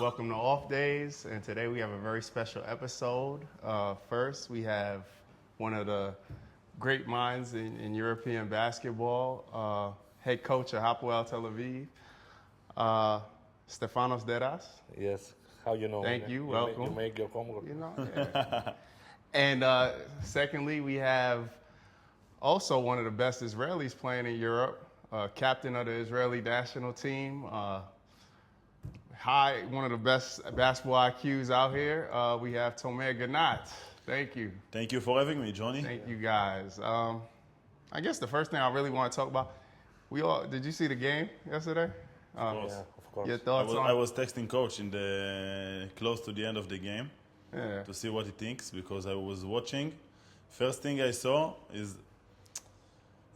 Welcome to Off Days, and today we have a very special episode. First, we have one of the great minds in European basketball, head coach of Hapoel Tel Aviv, Stefanos Dedas. Yes, how you know? Thank you, welcome. You make your homework. You know, yeah. And secondly, we have also one of the best Israelis playing in Europe, captain of the Israeli national team, one of the best basketball IQs out here. We have Ginat. Thank you. Thank you for having me, Johnny. Thank you, guys. I guess the first thing I really want to talk about, did you see the game yesterday? Yeah, of course. Your thoughts I was texting coach close to the end of the game to see what he thinks, because I was watching. First thing I saw is,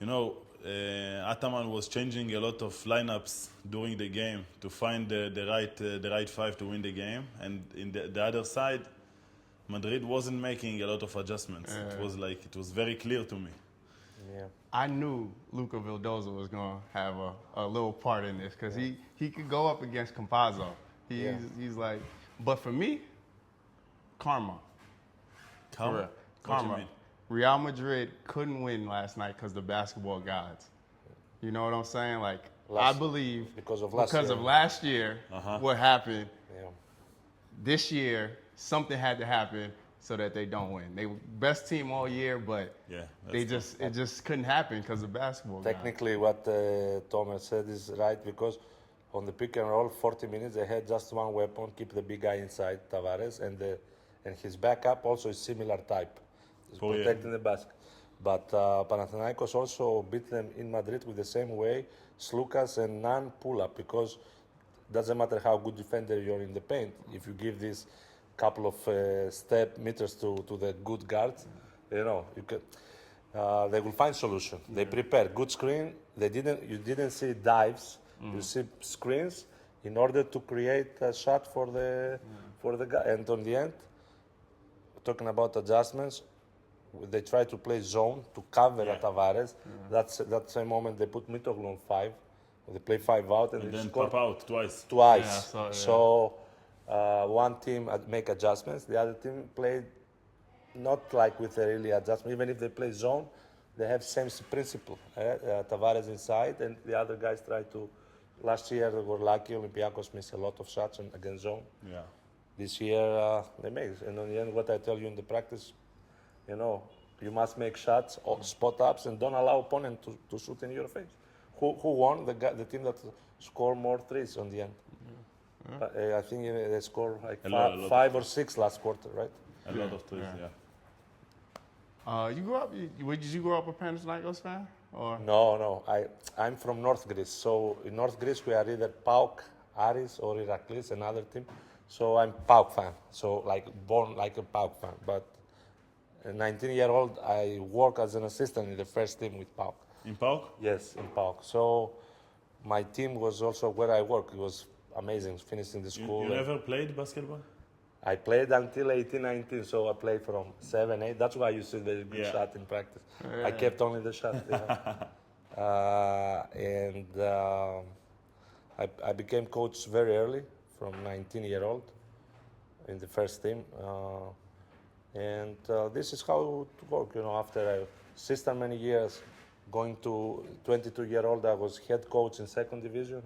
Ataman was changing a lot of lineups during the game to find the right five to win the game, and in the other side, Madrid wasn't making a lot of adjustments. It was very clear to me. Yeah. I knew Luka Vildoza was going to have a little part in this, because he could go up against Campazzo. He's like, but for me, karma. Karma? What do you mean? Real Madrid couldn't win last night because the basketball gods. You know what I'm saying? Like, I believe because of last year, what happened, Yeah. this year, something had to happen so that they don't win. They were best team all year, but it just couldn't happen because of basketball. Technically, what Thomas said is right, because on the pick and roll, 40 minutes, they had just one weapon, keep the big guy inside, Tavares, and his backup also is similar type. He's protecting the basket. But Panathinaikos also beat them in Madrid with the same way, Slukas and non-pull-up, because doesn't matter how good defender you're in the paint. If you give this couple of meters to the good guards, you can. They will find solution. They prepare good screen. You didn't see dives. You see screens in order to create a shot for the guy. And on the end, talking about adjustments, they try to play zone to cover Tavares. That same moment they put Mitoglu on 5. They play 5 out and they then score pop out twice. So one team make adjustments. The other team played not like with a really adjustment. Even if they play zone, they have same principle. Tavares inside, and the other guys try to. Last year they were lucky. Olympiacos missed a lot of shots against zone. Yeah. This year they make. And in the end, what I tell you in the practice, you must make shots, or spot ups, and don't allow opponent to shoot in your face. Who won? The team that scored more threes on the end. I think they scored like five or six last quarter, right? A lot of threes, Did you grow up a Panathinaikos fan? Or? No. I'm from North Greece. So in North Greece, we are either PAOK, Aris, or Iraklis, another team. So I'm PAOK fan. So born like a PAOK fan. But 19-year-old, I work as an assistant in the first team with PAOK. In PAOK? Yes, in PAOK. So my team was also where I work. It was amazing, finishing the school. You never played basketball? I played until 18, 19, so I played from 7, 8. That's why you see the good shot in practice. I kept only the shot. I became coach very early, from 19-year-old, in the first team. This is how it worked. After I assisted many years, going to 22-year-old, I was head coach in second division.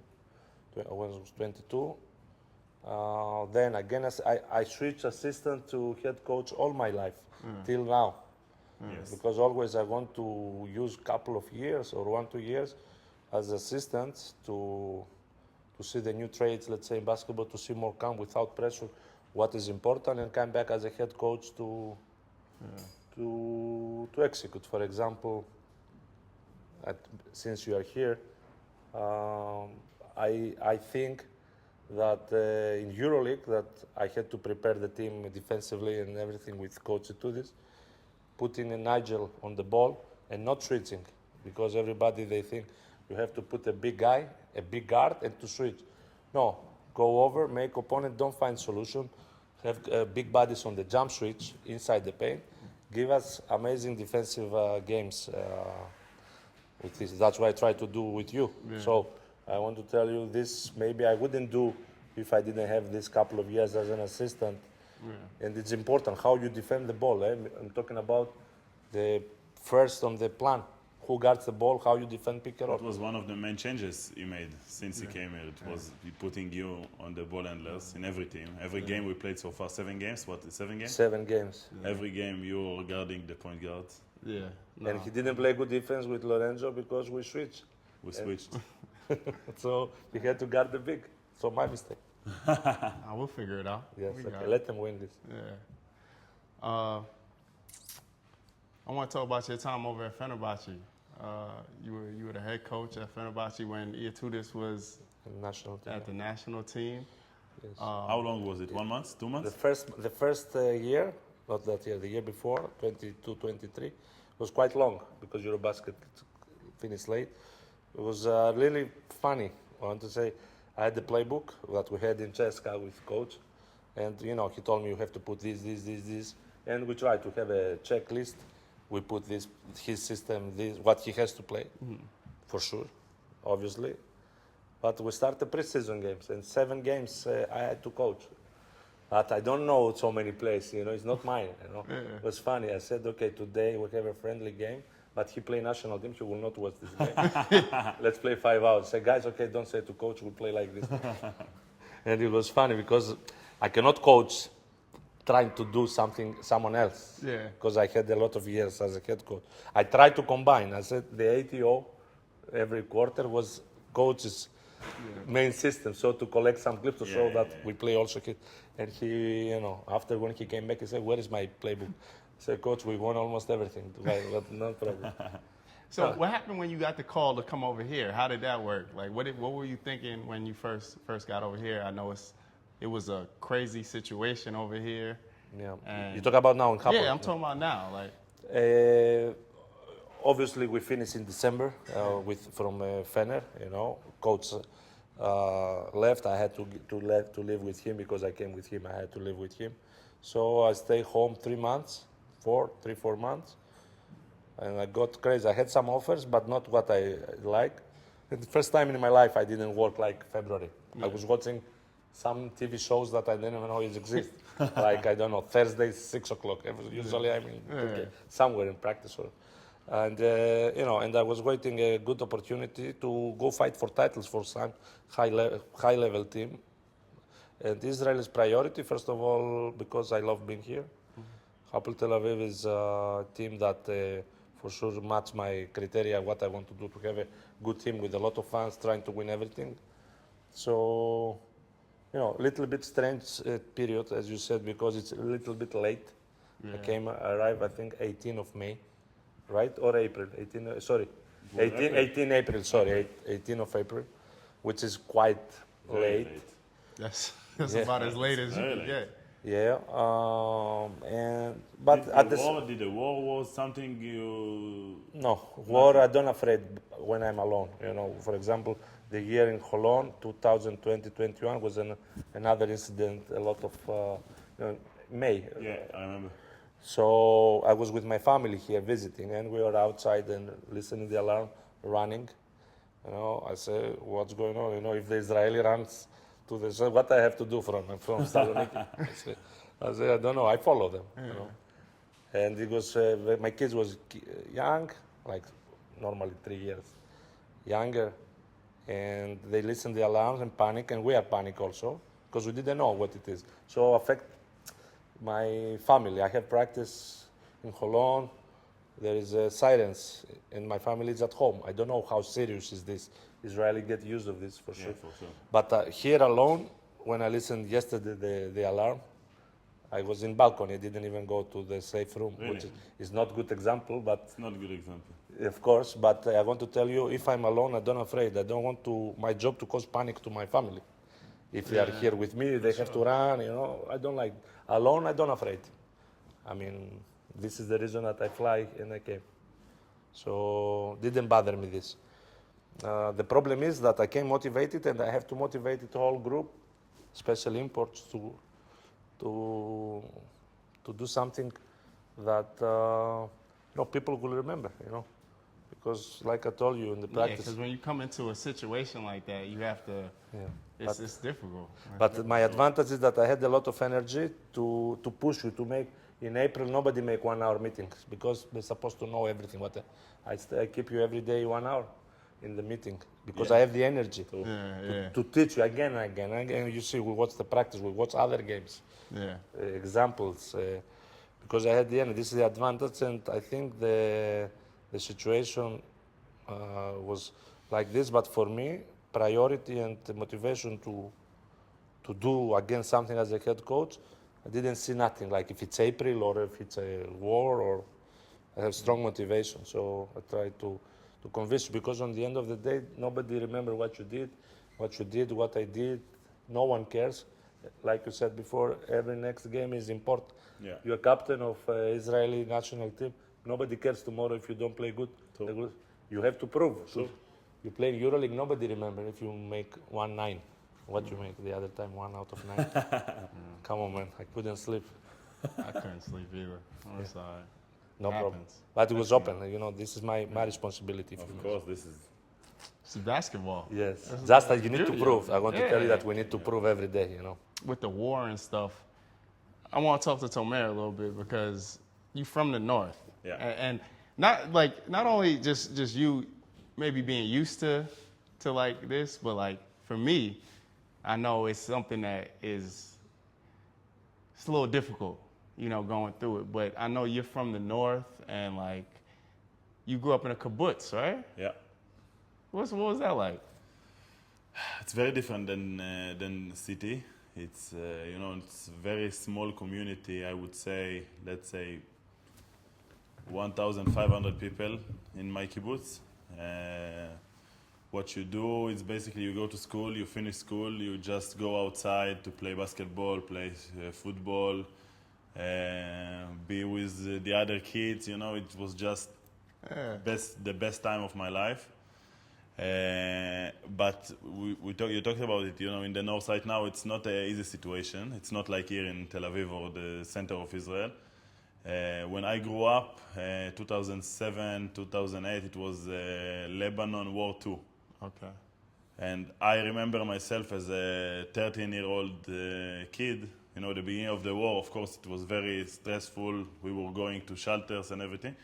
I was 22. Then again, I switched assistant to head coach all my life till now, because always I want to use couple of years or 1-2 years as assistant to see the new trades, let's say in basketball, to see more come without pressure, what is important, and come back as a head coach to execute. For example, since you are here, I think that in EuroLeague that I had to prepare the team defensively and everything with Coach Tudis, putting a Nigel on the ball and not switching, because everybody, they think you have to put a big guy, a big guard, and to switch. No, go over, make opponent don't find solution, have big bodies on the jump switch inside the paint, give us amazing defensive games with this. That's what I try to do with you. Yeah. So I want to tell you this. Maybe I wouldn't do if I didn't have this couple of years as an assistant. Yeah. And it's important how you defend the ball. I'm talking about the first on the plan. Who guards the ball, how you defend pick and roll. That was one of the main changes he made since he came here. It was putting you on the ball handlers in every team. Every game we played so far, 7 games. What, 7 games? 7 games. Every game you were guarding the point guard. Yeah. And he didn't play good defense with Lorenzo because we switched. We switched. So he had to guard the big. So my mistake. I will figure it out. Yes, We got okay. it. Let them win this. Yeah. I want to talk about your time over at Fenerbahce. You were the head coach at Fenerbahce when Iatudis was National team. at the national team. Yes. How long was it? 1 month? 2 months? The first year, not that year, the year before, 22-23, was quite long because Eurobasket finished late. It was really funny. I want to say, I had the playbook that we had in Cheska with coach, and he told me you have to put this, and we tried to have a checklist. We put this, his system, this, what he has to play, for sure, obviously. But we started preseason games, and 7 games I had to coach. But I don't know so many plays, it's not mine, Yeah. It was funny. I said, okay, today we have a friendly game, but he play national team, he will not watch this game. Let's play 5 hours. Say, guys, okay, don't say to coach, we'll play like this. And it was funny because I cannot coach trying to do someone else. Yeah. Because I had a lot of years as a head coach. I tried to combine. I said the ATO every quarter was coach's main system. So to collect some clips to show that we play also kid. And he, after when he came back, he said, where is my playbook? I said, coach, we won almost everything. But no problem. So what happened when you got the call to come over here? How did that work? Like, what were you thinking when you first got over here? I know it was a crazy situation over here. Yeah. And You talk about now in Hapoel? Yeah, I'm talking about now. Like, obviously, we finished in December from Fener. Coach left. I had to live with him because I came with him. I had to live with him. So I stayed home 3 months, 4 months, and I got crazy. I had some offers, but not what I like. And the first time in my life, I didn't work like February. I was watching some TV shows that I didn't even know exist. Like, I don't know, Thursdays, 6 o'clock. Usually I'm somewhere in practice. And I was waiting a good opportunity to go fight for titles for some high-level team. And Israel is priority, first of all, because I love being here. Hapoel Tel Aviv is a team that for sure match my criteria, what I want to do, to have a good team with a lot of fans trying to win everything. So, a little bit strange period, as you said, because it's a little bit late. Yeah. I arrived, I think, 18th of May, right? Or April, 18 April, sorry, 18th of April, which is quite late. that's about as late as you can get. Yeah, Did the war was something you... No, war, I don't afraid when I'm alone. For example, the year in Holon, 2020-21, was another incident, a lot of, May. Yeah, I remember. So I was with my family here visiting, and we were outside and listening to the alarm, running. I said, what's going on? If the Israeli runs to the, what I have to do from Saloniki? I said, I don't know. I follow them. And it was my kids was young, like normally 3 years younger, and they listened to the alarms and panic, and we are panic also because we didn't know what it is. So affect my family. I have practice in Holon. There is sirens, and my family is at home. I don't know how serious is this. Israeli get used of this for sure. For sure. But here alone, when I listened yesterday the alarm, I was in balcony. I didn't even go to the safe room, Really? which is not good example, but It's not a good example. of course. But I want to tell you, if I'm alone, I don't afraid. I don't want my job to cause panic to my family. If they are here with me, they have to run. I don't like alone. I don't afraid. I mean, this is the reason that I fly and I came. So didn't bother me this. The problem is that I came motivated, and I have to motivate the whole group, especially imports, to do something that people will remember, because like I told you in the Yeah, practice. because when you come into a situation like that, you have to. Yeah. It's difficult. But my advantage is that I had a lot of energy to push you to make. In April, nobody make 1 hour meetings because they're supposed to know everything. But I keep you every day 1 hour in the meeting because I have the energy to teach you again and again and again. You see, we watch the practice, we watch other games, examples, because I had the energy. This is the advantage, and I think the situation was like this. But for me, priority and the motivation to do again something as a head coach, I didn't see nothing. Like if it's April or if it's a war, or I have strong motivation. So I try to convince you, because on the end of the day, nobody remember what you did, what I did. No one cares. Like you said before, every next game is important. Yeah. You're captain of Israeli national team. Nobody cares tomorrow if you don't play good. You have to prove. So you play in EuroLeague, nobody remember if you make 1-9. What you make the other time, 1 out of 9. Come on, man, I couldn't sleep. I couldn't sleep either. On the side. No problem. Happens. But it was open. This is my responsibility. Of course, this is. It's basketball. Yes. Just that you need to beauty prove. of it. I want to tell you that we need to prove every day. With the war and stuff, I want to talk to Tomer a little bit because you from the north. Yeah. And not only just you maybe being used to like this, but like for me, I know it's something that it's a little difficult, going through it. But I know you're from the north and like you grew up in a kibbutz, right? Yeah. What was that like? It's very different than city. It's it's a very small community. I would say, let's say, 1,500 people in my kibbutz. What you do is basically you go to school, you finish school, you just go outside to play basketball, play football, be with the other kids. It was just the best time of my life. But you talked about it. In the north right now, it's not an easy situation. It's not like here in Tel Aviv or the center of Israel. When I grew up, 2007, 2008, it was Lebanon War II. Okay. And I remember myself as a 13-year-old kid, the beginning of the war. Of course, it was very stressful. We were going to shelters and everything.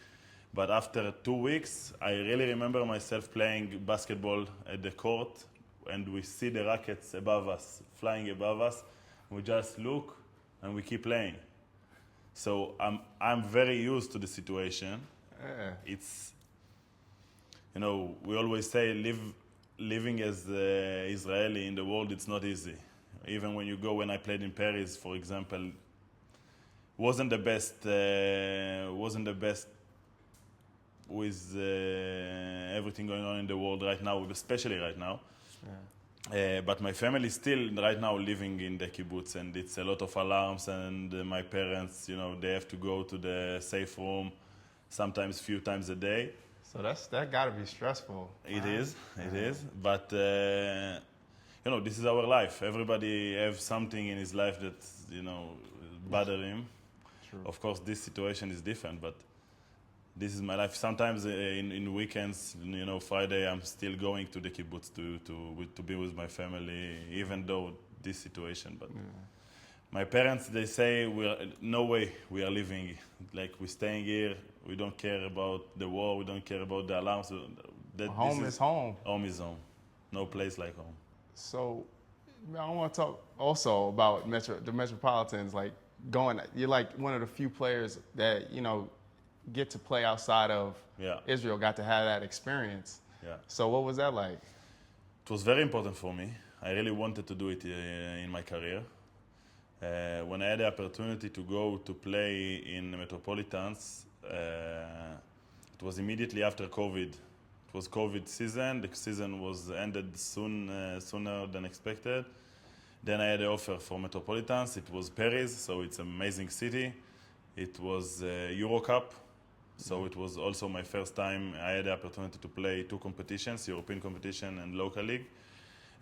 But after 2 weeks, I really remember myself playing basketball at the court, and we see the rockets above us, flying above us. We just look, and we keep playing. So I'm very used to the situation. It's, we always say living as Israeli in the world, it's not easy. Even when I played in Paris, for example, wasn't the best with everything going on in the world right now, especially right now. But my family is still right now living in the kibbutz, and it's a lot of alarms, and my parents, they have to go to the safe room sometimes few times a day. So that got to be stressful. It is. But, this is our life. Everybody has something in his life that, bother him. True. Of course, this situation is different, but this is my life. Sometimes in weekends, Friday, I'm still going to the kibbutz to be with my family, even though this situation. But my parents, they say, no way we are living. Like, we're staying here. We don't care about the war. We don't care about the alarms. Home is home. Home is home. No place like home. So I want to talk also about the Metropolitans. Like you're like one of the few players that get to play outside of Israel. Got to have that experience. Yeah. So what was that like? It was very important for me. I really wanted to do it in my career. When I had the opportunity to go to play in the Metropolitans, it was immediately after COVID. It was COVID season. The season was ended sooner than expected. Then I had an offer for Metropolitans. It was Paris, so it's an amazing city. It was Euro Cup, so it was also my first time. I had the opportunity to play 2 competitions, European competition and local league.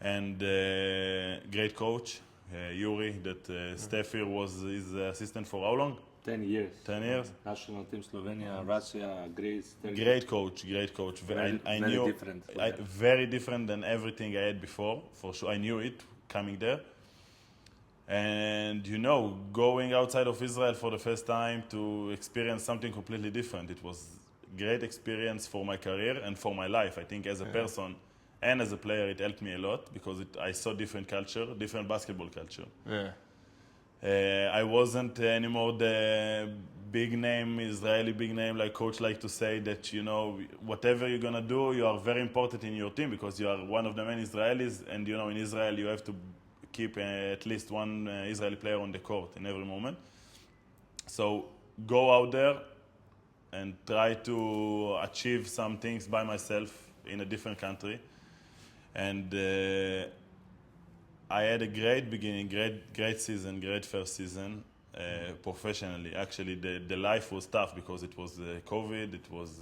And great coach, Yuri, that Steph here was his assistant for how long? 10 years. 10 years. National team, Slovenia, Russia, Greece. Turkey. Great coach. Very different from that. Very different than everything I had before, for sure. I knew it coming there. And going outside of Israel for the first time to experience something completely different. It was great experience for my career and for my life. I think as a person and as a player, it helped me a lot because I saw different culture, different basketball culture. Yeah. I wasn't anymore the big name, Israeli big name, like coach like to say that, whatever you're going to do, you are very important in your team because you are one of the main Israelis. And, in Israel, you have to keep at least one Israeli player on the court in every moment. So go out there and try to achieve some things by myself in a different country. And I had a great beginning, great season, great first season professionally. Actually, the life was tough because it was COVID, it was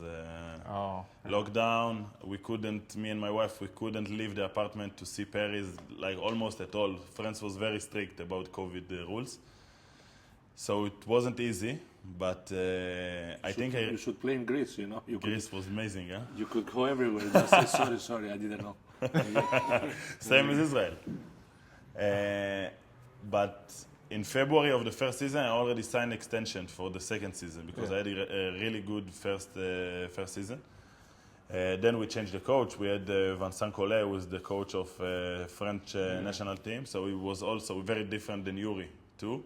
lockdown. Me and my wife, we couldn't leave the apartment to see Paris, like almost at all. France was very strict about COVID rules. So it wasn't easy, but I think you should play in Greece, Greece was amazing, huh? You could go everywhere. Just say, sorry, I didn't know. Same as Israel. But in February of the first season, I already signed extension for the second season because I had a really good first season. Then we changed the coach. We had Vincent Collet, who was the coach of French national team. So he was also very different than Yuri, too.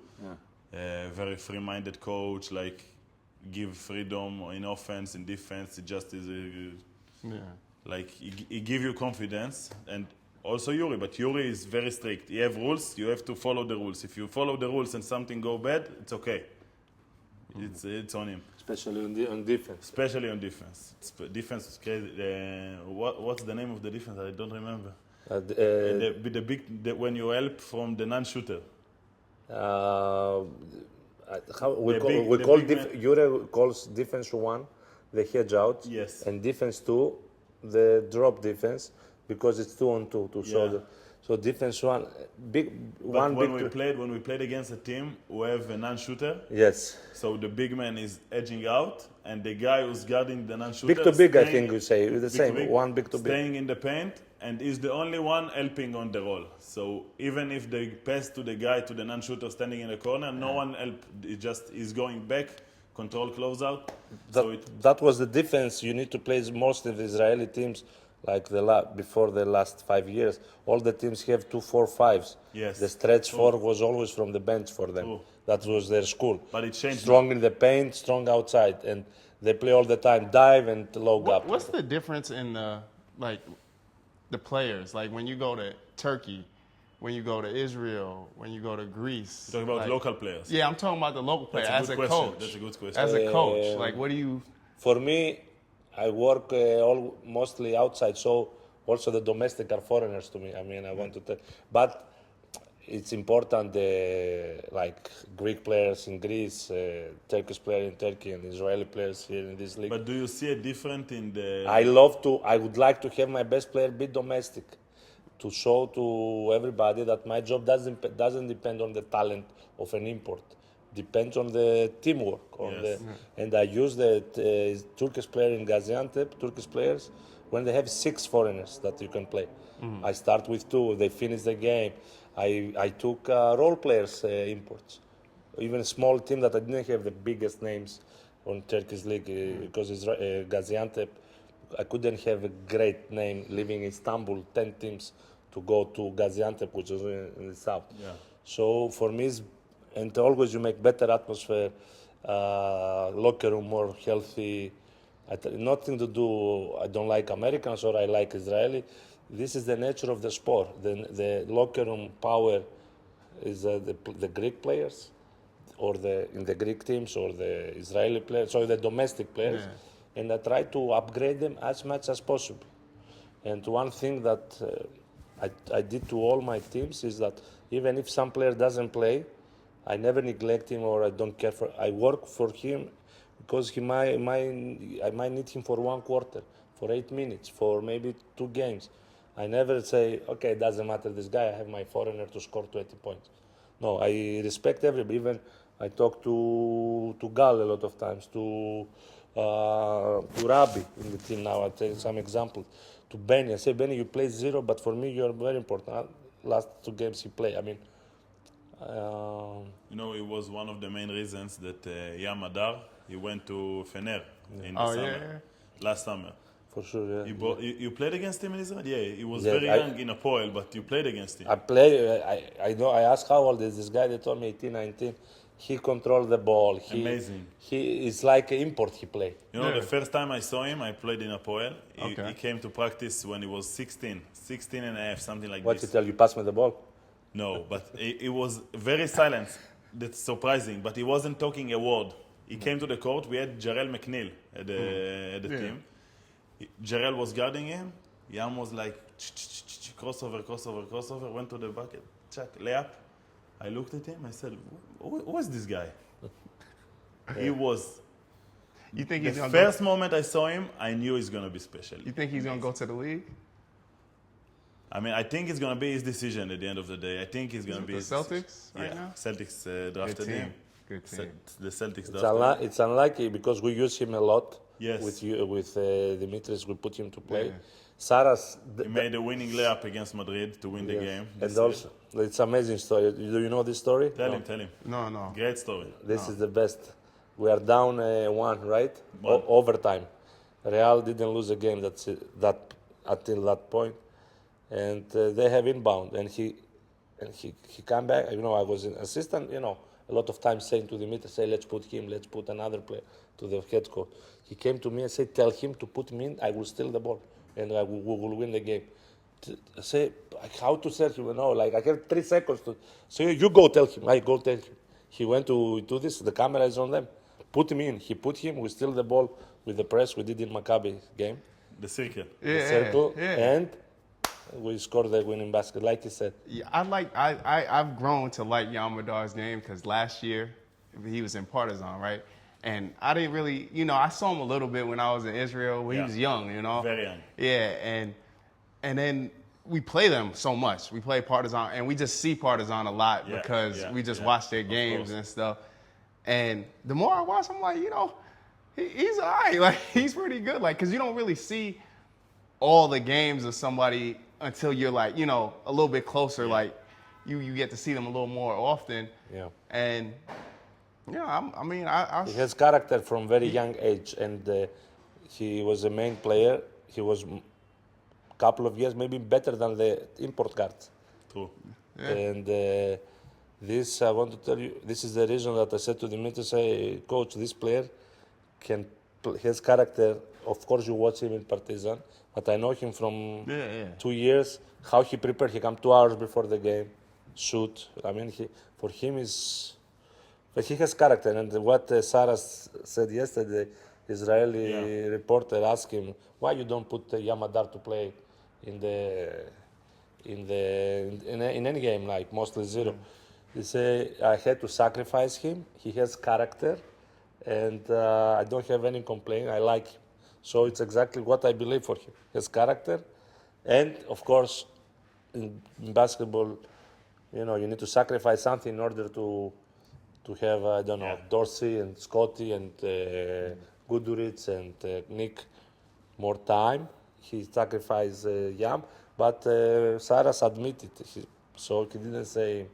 Very free-minded coach, like give freedom in offense, in defense. It just is like he give you confidence. And also Yuri, but Yuri is very strict. He have rules, you have to follow the rules. If you follow the rules and something go bad, it's okay. It's on him. Especially on defense. Especially on defense. Defense is crazy. What's the name of the defense? I don't remember. When you help from the non-shooter. Yuri calls defense 1 the hedge out, and defense 2 the drop defense because it's 2-on-2 shoulder. So defense 1 when we played against a team who have a non-shooter. Yes. So the big man is edging out, and the guy who's guarding the non-shooter. Big to big, I think you say the same. One big to big. Staying in the paint, and is the only one helping on the roll. So even if they pass to the guy, to the non-shooter standing in the corner, no one help. It just is going back, control closeout. That was the difference. You need to play most of the Israeli teams. Like before the last 5 years, all the teams have 2-4-5s. Yes. The stretch 4 was always from the bench for them. That was their school. But it changed. Strong in the paint, strong outside, and they play all the time dive and low gap. What's the difference in the players? Like when you go to Turkey, when you go to Israel, when you go to Greece. You're talking about local players. Yeah, I'm talking about the local player as a coach. That's a good question. As a coach, like what do you? For me, I work mostly outside, so also the domestic are foreigners to me. I mean, I want to tell, but it's important. Like Greek players in Greece, Turkish player in Turkey, and Israeli players here in this league. But do you see a difference in the? I would like to have my best player be domestic, to show to everybody that my job doesn't depend on the talent of an import. Depends on the teamwork. And I use the Turkish player in Gaziantep, Turkish players, when they have 6 foreigners that you can play. I start with 2, they finish the game. I took role players imports. Even a small team that I didn't have the biggest names on Turkish league because it's Gaziantep. I couldn't have a great name living in Istanbul, 10 teams to go to Gaziantep, which is in the south. So for me, and always you make better atmosphere, locker room more healthy. Nothing to do, I don't like Americans or I like Israeli. This is the nature of the sport. The locker room power is the Greek players or in the Greek teams or the Israeli players, or the domestic players. And I try to upgrade them as much as possible. And one thing that I did to all my teams is that even if some player doesn't play, I never neglect him or I don't care for. I work for him because I might need him for 1 quarter, for 8 minutes, for maybe 2 games. I never say, okay, it doesn't matter this guy. I have my foreigner to score 20 points. No, I respect everybody. Even I talk to Gal a lot of times, to Rabbi in the team now. I'll tell you some examples. To Benny, I say, Benny, you play zero, but for me, you're very important. Last 2 games he played. I mean, You know, it was one of the main reasons that Yam Adar, he went to Fener in the Oh, summer, last summer. for sure, yeah. You played against him in Israel? Yeah, he was Yeah, very young in Hapoel, but you played against him. I play. I know. I asked how old is this guy. They told me 18, 19. He controlled the ball. Amazing. He is like an import. He play. You know, Yeah. the first time I saw him, I played in Hapoel. Okay. He came to practice when he was 16 and a half, something like What he this. tell you? Pass me the ball. No, but he was very silent. That's surprising, but he wasn't talking a word. He came to the court. We had Jarrell McNeil at the Yeah. team. Jarrell was guarding him. Yam was like, crossover, went to the bucket, check, layup. I looked at him, I said, who is this guy? He was, You think the he's gonna first moment I saw him, I knew he's going to be special. You think he's gonna go to the league? I mean, I think it's going to be his decision at the end of the day. I think he's going to be The his decision. Celtics right now? Celtics Good drafted team. him. Good team. The Celtics It's, drafted him. it's unlucky because we use him a lot. Yes. With Dimitris, we put him to play. Yeah. Saras. He made a winning layup against Madrid to win the game. And also, it's amazing story. Do you know this story? Tell him. No. Great story. This is the best. We are down 1, right? One. Overtime. Real didn't lose a game until that point, and they have inbound. And he come back. You know, I was an assistant. You know, a lot of times saying to Dimitri, say, let's put him, let's put another player to the head coach. He came to me and said, tell him to put me in. I will steal the ball, and we will win the game. Say how to tell him, you know, like I have 3 seconds to. So you go tell him. I go tell him. He went to do this. The camera is on them. Put him in. He put him. We steal the ball with the press. We did in Maccabi game. The circle. The circle, yeah. and we scored the winning basket, like you said. Yeah, I've grown to like Yamadar's game because last year he was in Partizan, right? And I didn't really, you know, I saw him a little bit when I was in Israel when he Yeah. was young, you know? Very young. Yeah, and then we play them so much. We play Partizan, and we just see Partizan a lot Yeah, because yeah, we just yeah, watch their of games course. and stuff. And the more I watch, I'm like, you know, he's all right. Like, he's pretty good. Like, because you don't really see all the games of somebody until you're like, you know, a little bit closer. Like, you get to see them a little more often. Yeah. And, yeah, I mean, I He has character from very young age, and he was a main player. He was a couple of years maybe better than the import guards. True. And this, I want to tell you, this is the reason that I said to Dimitri, say, coach, this player has character. Of course, you watch him in Partizan, but I know him from 2 years. How he prepared, he come 2 hours before the game, shoot. I mean, for him is, but he has character. And what Sarah said yesterday, Israeli reporter asked him, why you don't put Yamadar to play in any game, like mostly zero. He say, I had to sacrifice him. He has character, and I don't have any complaint. I like him. So it's exactly what I believe for him. His character, and of course, in basketball, you know, you need to sacrifice something in order to have, I don't know, Dorsey and Scotty and Guduric and Nick more time. He sacrificed Yam, but Saras admitted. So he didn't say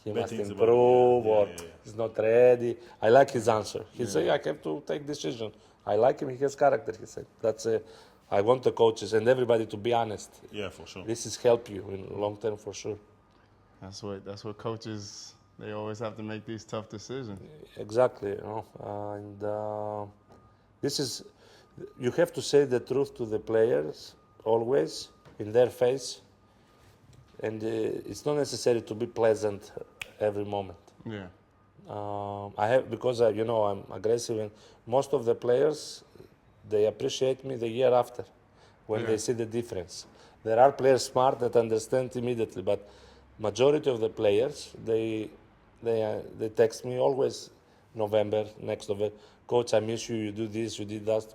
he must things about improve him, or he's not ready. I like his answer. He said, I have to take decision. I like him, he has character, he said. That's I want the coaches and everybody to be honest. Yeah, for sure. This is help you in long term for sure. That's what coaches, they always have to make these tough decisions. Exactly, you know. And this is, you have to say the truth to the players always in their face. And it's not necessary to be pleasant every moment. Yeah. I have, because you know, I'm aggressive, and most of the players, they appreciate me the year after when they see the difference. There are players smart that understand immediately, but majority of the players, they text me always next November, coach, I miss you, you do this, you did that,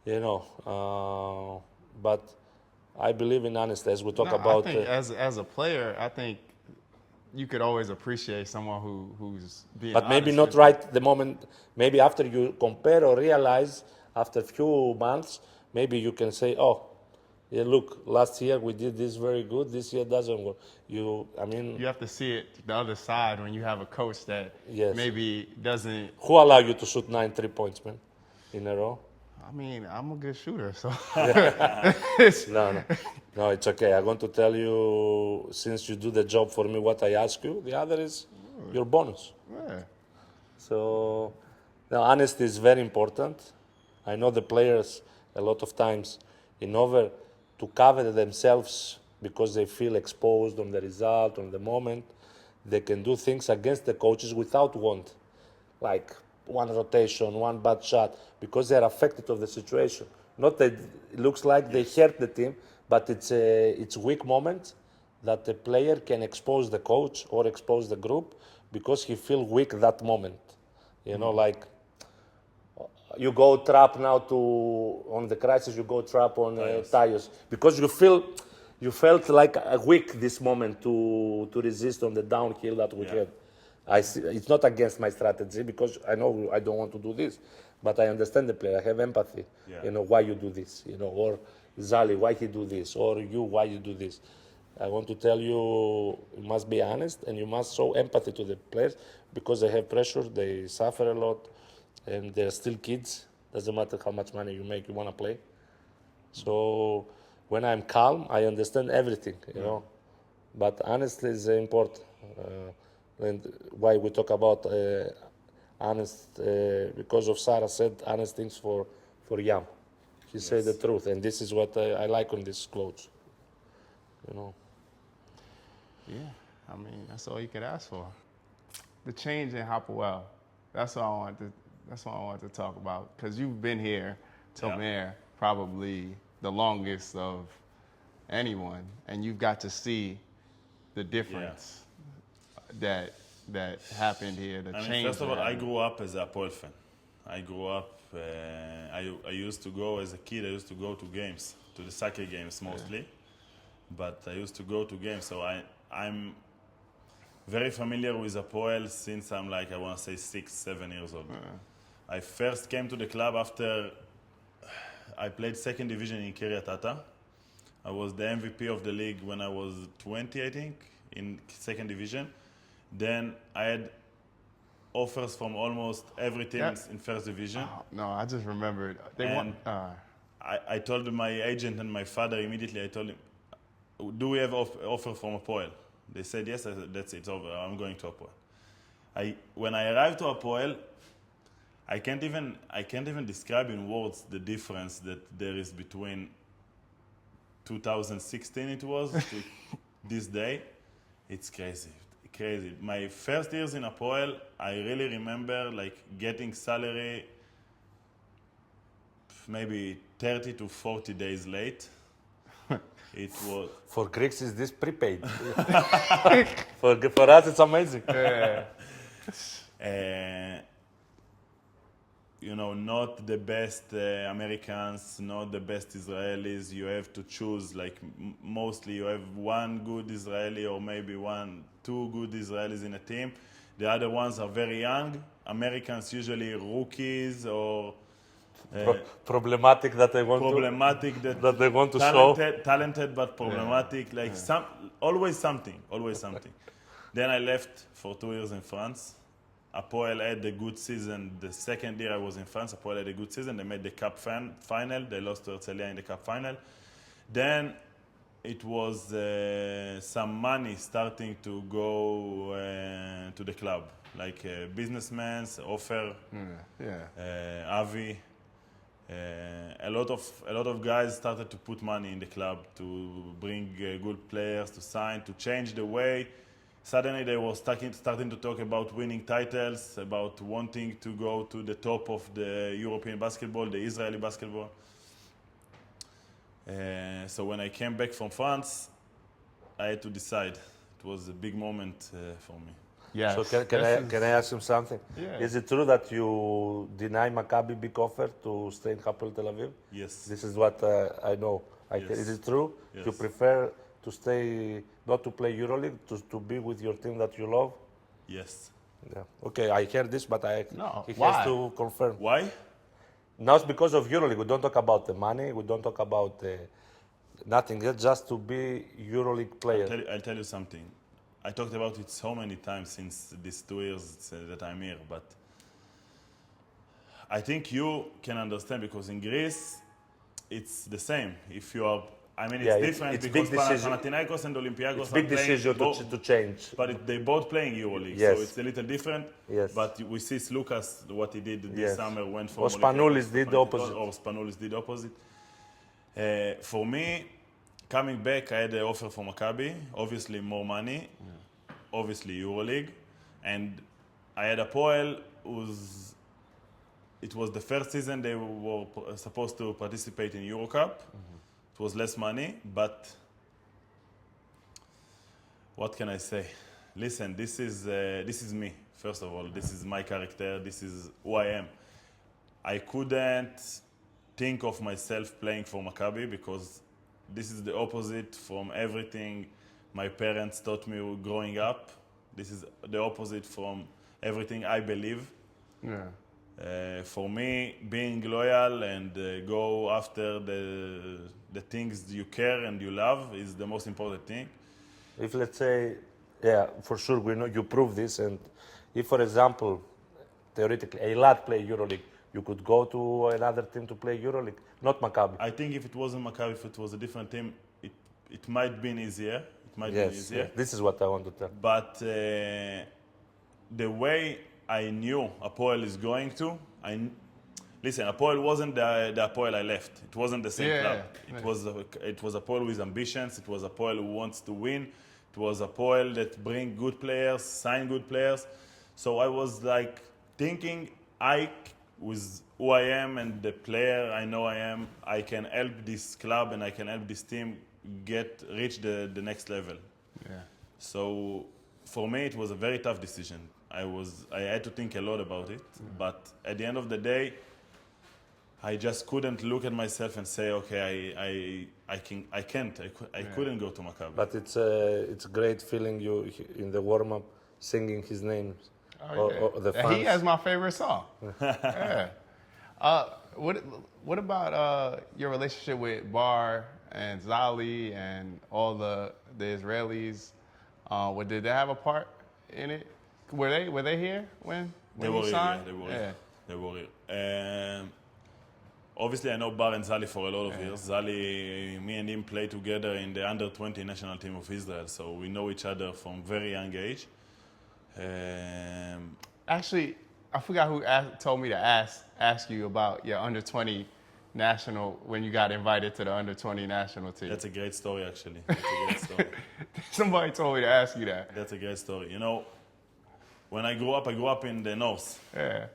you know. But I believe in honesty, as we talk about. I think as a player, I think you could always appreciate someone who's being But maybe honest not with right the moment. Maybe after you compare or realize after a few months, maybe you can say, "Oh, yeah, look, last year we did this very good. This year doesn't work." you. You have to see it the other side when you have a coach that Yes. maybe doesn't. Who allowed you to shoot 9 3-points, man, in a row? I mean, I'm a good shooter, so No, it's okay. I'm going to tell you, since you do the job for me, what I ask you. The other is your bonus. yeah. So, now honesty is very important. I know the players a lot of times, in order to cover themselves because they feel exposed on the result, on the moment, they can do things against the coaches without want, like one rotation, one bad shot, because they're affected of the situation. Not that it looks like they hurt the team, but it's weak moment that the player can expose the coach or expose the group because he feel weak that moment. You know, like you go trap now on the crisis, you go trap on Tyus because you felt like weak this moment to resist on the downhill that we had. I see, it's not against my strategy because I know I don't want to do this, but I understand the player. I have empathy. You know why you do this. You know, or Zali, why he do this, or you, why you do this. I want to tell you, you must be honest and you must show empathy to the players because they have pressure, they suffer a lot, and they're still kids. Doesn't matter how much money you make, you want to play. So when I'm calm, I understand everything, you know. But honestly is important. And why we talk about honest, because of Sarah said honest things for Yam. He said the truth, and this is what I like on these clothes, you know. Yeah, I mean, that's all you could ask for. The change in Hapoel, that's what I wanted to talk about, because you've been here, Tomer, probably the longest of anyone, and you've got to see the difference that happened here, the change. First of all, I grew up as a Hapoel fan. I grew up, I used to go, as a kid, I used to go to games, to the soccer games mostly. But I used to go to games, so I'm very familiar with Hapoel since I'm like, I want to say 6, 7 years old. I first came to the club after I played second division in Kiryat Ata. I was the MVP of the league when I was 20, I think, in second division. Then I had offers from almost every team in first division. Oh, no, I just remembered. I told my agent and my father immediately, I told him, do we have offer from Hapoel? They said yes. I said, that's it, it's over. I'm going to Hapoel. When I arrived to Hapoel, I can't even describe in words the difference that there is between 2016 it was to this day. It's crazy. My first years in Hapoel, I really remember like getting salary maybe 30 to 40 days late. It was for Greeks is this prepaid. for us it's amazing. You know, not the best Americans, not the best Israelis. You have to choose, like mostly you have one good Israeli or maybe 2 good Israelis in a team. The other ones are very young. Americans usually rookies or problematic that they want that they want to show. Talented but problematic, always something. Then I left for 2 years in France. Hapoel had a good season. The second year I was in France, Hapoel had a good season. They made the cup final. They lost to Herzliya in the cup final. Then it was some money starting to go to the club, like businessmen's offer, Avi. A lot of guys started to put money in the club to bring good players, to sign, to change the way. Suddenly they were starting to talk about winning titles, about wanting to go to the top of the European basketball, the Israeli basketball. So when I came back from France, I had to decide. It was a big moment for me. Yeah. So can I ask him something? Yeah. Is it true that you deny Maccabi big offer to stay in Hapoel Tel Aviv? Yes. This is what I know. Yes. Is it true? Yes. You prefer to stay, not to play EuroLeague, to be with your team that you love? Yes. Yeah. Okay, I heard this, but No, he why? has to confirm. Why? Now it's because of EuroLeague. We don't talk about the money. We don't talk about nothing. It's just to be EuroLeague player. I'll tell you something. I talked about it so many times since these 2 years that I'm here, but I think you can understand because in Greece, it's the same. If you are, I mean, it's Yeah, different it's because big decision. Panathinaikos and Olympiacos It's are big playing decision to change. but they both playing EuroLeague, Yes. so it's a little different. Yes. But we see Lucas, what he did this Yes. summer, went from Or Spanoulis Olympiacos to did the opposite. Or Spanoulis did opposite. For me, coming back, I had an offer from Maccabi, obviously more money, obviously EuroLeague, and I had Hapoel, it was the first season they were supposed to participate in Eurocup. It was less money, but what can I say? Listen, this is me. First of all, this is my character. This is who I am. I couldn't think of myself playing for Maccabi because this is the opposite from everything my parents taught me growing up. This is the opposite from everything I believe. Yeah. For me, being loyal and go after the things you care and you love is the most important thing. If let's say, yeah, for sure we know you prove this, and if, for example, theoretically, a lad play EuroLeague, you could go to another team to play EuroLeague, not Maccabi. I think if it wasn't Maccabi, if it was a different team, it might have been easier. It might Yes, be easier. yes, this is what I want to tell. But the way I knew Hapoel is going to, listen, Hapoel wasn't the Hapoel I left. It wasn't the same club. It was Hapoel with ambitions. It was Hapoel who wants to win. It was Hapoel that bring good players, sign good players. So I was like thinking, with who I am and the player I know I am, I can help this club and I can help this team reach the next level. Yeah. So for me, it was a very tough decision. I had to think a lot about it, but at the end of the day, I just couldn't look at myself and say, okay, I couldn't go to Maccabi. But it's a great feeling you in the warm up singing his name. Oh, yeah. Or the fans. He has my favorite song. Yeah. What about your relationship with Bar and Zali and all the Israelis? Did they have a part in it? Were they here when you signed? Yeah, they were here. Obviously, I know Bar and Zali for a lot of years. Zali, me and him played together in the under-20 national team of Israel, so we know each other from very young age. Actually, I forgot who told me to ask you about your under-20 national when you got invited to the under-20 national team. That's a great story, actually. That's a great story. Somebody told me to ask you that. That's a great story. You know, when I grew up in the north. Yeah.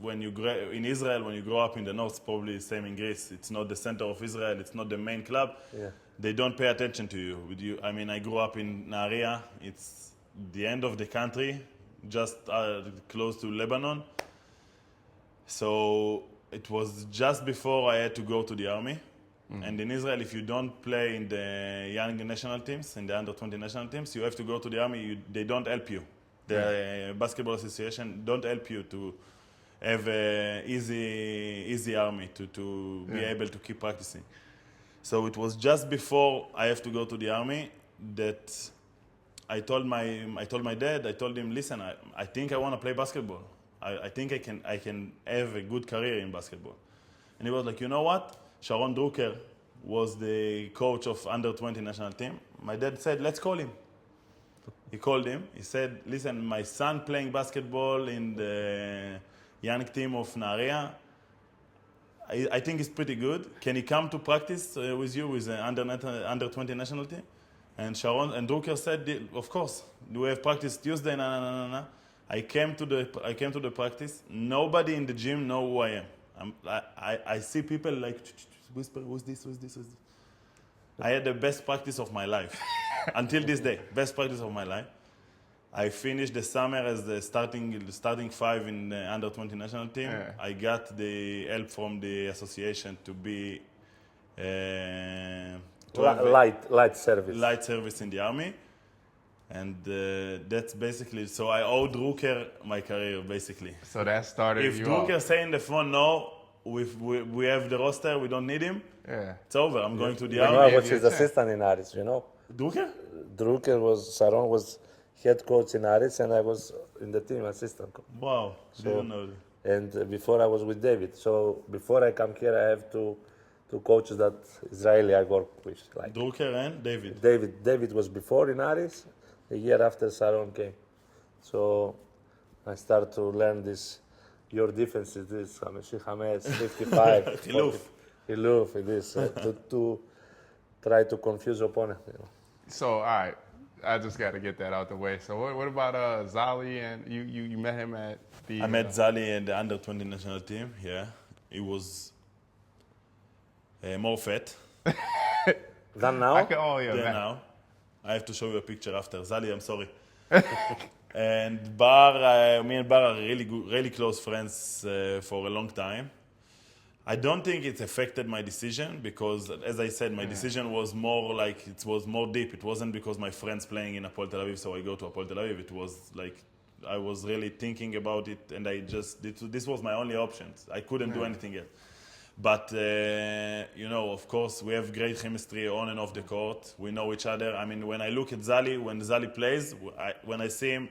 In Israel, when you grow up in the north, probably the same in Greece. It's not the center of Israel. It's not the main club. Yeah. They don't pay attention to you. I mean, I grew up in Nahariya. It's the end of the country, just close to Lebanon. So it was just before I had to go to the army. Mm-hmm. And in Israel, if you don't play in the young national teams, in the under-20 national teams, you have to go to the army. They don't help you. The basketball association don't help you to have an easy army to be able to keep practicing. So it was just before I have to go to the army that I told my dad, I told him, listen, I think I want to play basketball. I think I can have a good career in basketball. And he was like, you know what? Sharon Drucker was the coach of under-20 national team. My dad said, let's call him. He called him. He said, listen, my son playing basketball in the young team of Nahariya. I think he's pretty good. Can he come to practice with you with the under-20 national team? And Sharon and Drucker said, of course. We have practice Tuesday. No. I came to the practice. Nobody in the gym know who I am. I see people like whisper, who's this? I had the best practice of my life until this day. Best practice of my life. I finished the summer as the starting five in the under-20 national team. Yeah. I got the help from the association to be light service. light service in the army. And that's basically, so I owe Drucker my career, basically. So that started If you Drucker off. say in the phone, no, we have the roster, we don't need him, Yeah. it's over. I'm going to the You know, I army. was his assistant in Aris, you know. Drucker? Sharon was head coach in Aris, and I was in the team assistant coach. Wow, didn't know that. And before I was with David. So before I come here, I have two coaches that Israeli I work with. Like Drucker and David. David was before in Aris. A year after Sharon came. So I started to learn this. Your defense is this. Hames 55. Hiluf. Hiluf, it is. To try to confuse opponent. You know. So, all right. I just got to get that out the way. So, what about Zali? And you met him at the. I met Zali in the under 20 national team, yeah. He was more fat Than now? I can only than imagine. now. I have to show you a picture after. Zali, I'm sorry. And Bar, me and Bar are really close friends for a long time. I don't think it affected my decision because, as I said, my decision was more like, it was more deep. It wasn't because my friend's playing in Hapoel Tel Aviv, so I go to Hapoel Tel Aviv. It was like, I was really thinking about it, and this was my only option. I couldn't do anything else. But, you know, of course, we have great chemistry on and off the court. We know each other. I mean, when I look at Zali, when Zali plays, when I see him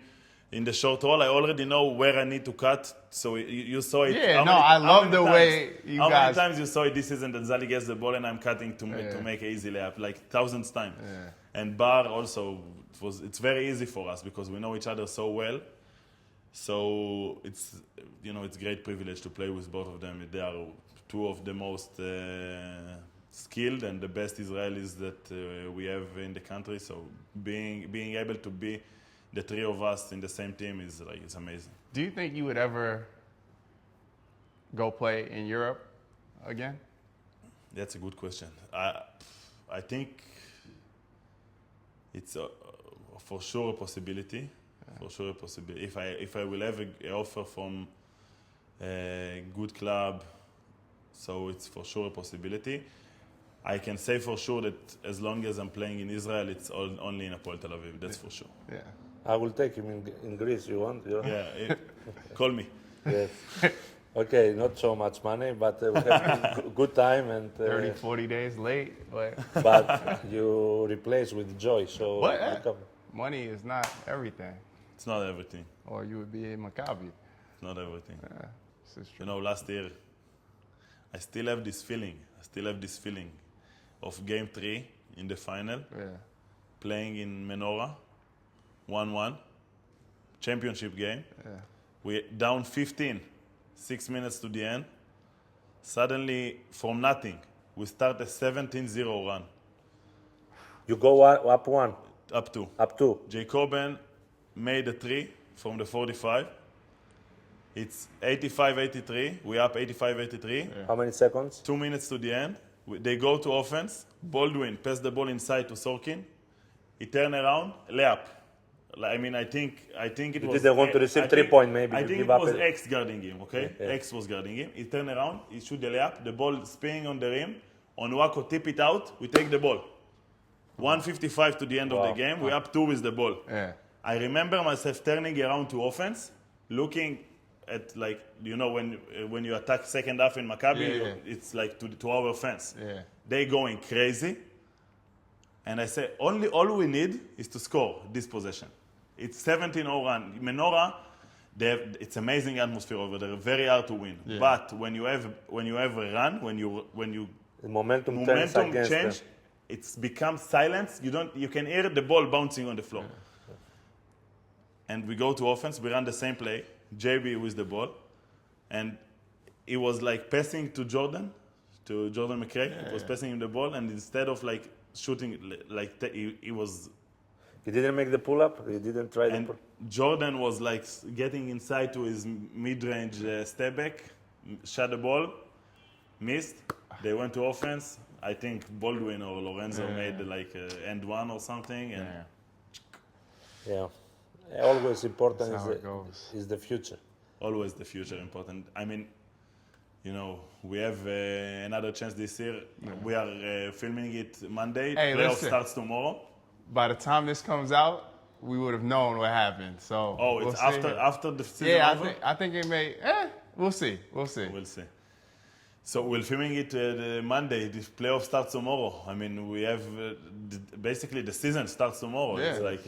in the short roll, I already know where I need to cut. So you saw it. Yeah, I love the way you how guys. many times you saw it this season that Zali gets the ball and I'm cutting to make an easy layup, like thousands times. Yeah. And Bar also, it's very easy for us because we know each other so well. So it's, you know, it's a great privilege to play with both of them. They are two of the most skilled and the best Israelis that we have in the country. So being able to be the three of us in the same team is like, it's amazing. Do you think you would ever go play in Europe again? That's a good question. I think it's for sure a possibility. For sure a possibility. If I will have an offer from a good club, so it's for sure a possibility. I can say for sure that as long as I'm playing in Israel, it's only in Hapoel Tel Aviv. That's for sure. Yeah. I will take him in Greece, you want? Yeah, call me. Yes. Okay, not so much money, but we have good time and 30, 40 days late. but you replace with joy. So What? you come. Money is not everything. It's not everything. Or you would be in Maccabi. It's not everything. Yeah, this is You true. know, last year, I still have this feeling of game 3 in the final, Yeah. playing in Menorah, 1-1, championship game. Yeah. We down 15, 6 minutes to the end. Suddenly, from nothing, we start a 17-0 run, You go up one, up 2. up two. Jacoben made a 3 from the 45. It's 85-83. We up 85-83. How many seconds? 2 minutes to the end. They go to offense. Baldwin pass the ball inside to Sorkin. He turn around, layup. I mean, I think it You was. didn't want to receive 3 point, maybe. I You think give it up was it. X guarding him. Okay, Yeah. X was guarding him. He turn around. He shoot the layup. The ball spinning on the rim. On Wako tip it out. We take the ball. 1:55 to the end of the game. We up 2 with the ball. Yeah. I remember myself turning around to offense, looking at, like, you know, when you attack second half in Maccabi, Yeah. it's like to our fans. Yeah. They going crazy. And I say, all we need is to score this possession. It's 17-0 run. Menorah, it's amazing atmosphere over there, very hard to win. Yeah. But when you have a run, when you The momentum turns against change, them. it's become silence. You can hear the ball bouncing on the floor. And we go to offense, we run the same play, JB with the ball, and he was like passing to Jordan McRae. It was passing him the ball, and instead of like shooting, like he was. He didn't make the pull up. He didn't try the And pull. Jordan was like getting inside to his mid-range step back, shot the ball, missed. They went to offense. I think Baldwin or Lorenzo made like end one or something. And Yeah. Always important That's how it goes. is the future. always the future important. I mean, we have another chance this year. We are filming it Monday. Hey, Playoff listen. starts tomorrow. By the time this comes out, we would have known what happened. So Oh, we'll it's see. after the season Yeah, over? I think it may. We'll see. We'll see. So we're filming it Monday. The playoff starts tomorrow. I mean, we have basically the season starts tomorrow. Yeah, It's like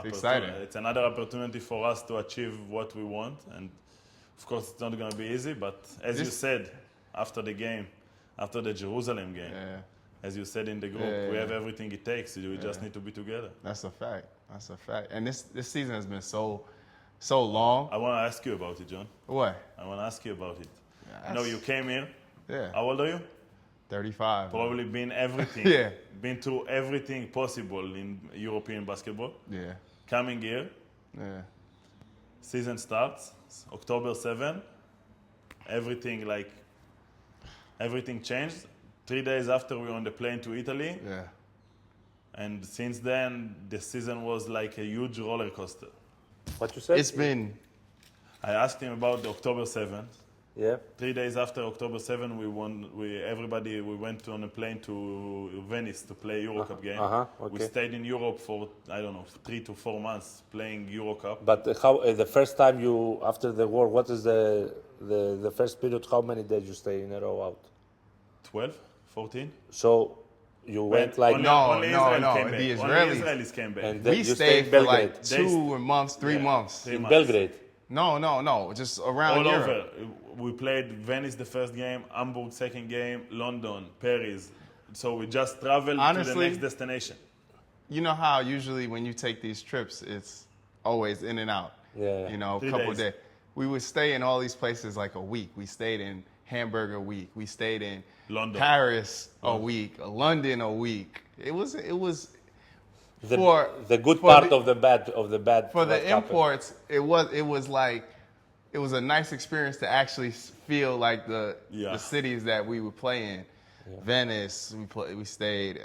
exciting. It's another opportunity for us to achieve what we want, and of course, it's not going to be easy. But as you said, after the game, after the Jerusalem game, as you said in the group, we have everything it takes. We just need to be together. That's a fact. And this season has been so long. I want to ask you about it, John. What? I want to ask you about it. Yeah, I know you came here. Yeah. How old are you? 35. Probably been everything. Yeah. Been through everything possible in European basketball. Yeah. Coming here, Yeah. season starts October 7. Everything changed. 3 days after we were on the plane to Italy. Yeah. And since then, the season was like a huge roller coaster. What you said? It's been. I asked him about the October 7th. Yeah. 3 days after October 7, we went on a plane to Venice to play Euro Cup game. Okay. We stayed in Europe for, 3 to 4 months playing Euro Cup. But how the first time you after the war? What is the first period? How many days you stay in a row out? 12, 14. So you went like Only Israel no. came back. The Only Israelis- Israelis came back. and We you stayed in for Belgrade. like 2 months, 3 months. 3 in months. Belgrade. No. Just around All Europe. over. We played Venice the first game, Hamburg second game, London, Paris. So we just traveled to the Honestly, next destination. You know how usually when you take these trips, it's always in and out. Yeah. You know, a 3 couple days. days. We would stay in all these places like a week. We stayed in Hamburg a week. We stayed in London. Paris a week. London a week. It was The good for part the- of the bad for the what happened. imports. It was a nice experience to actually feel like the cities that we would play in. Venice, we stayed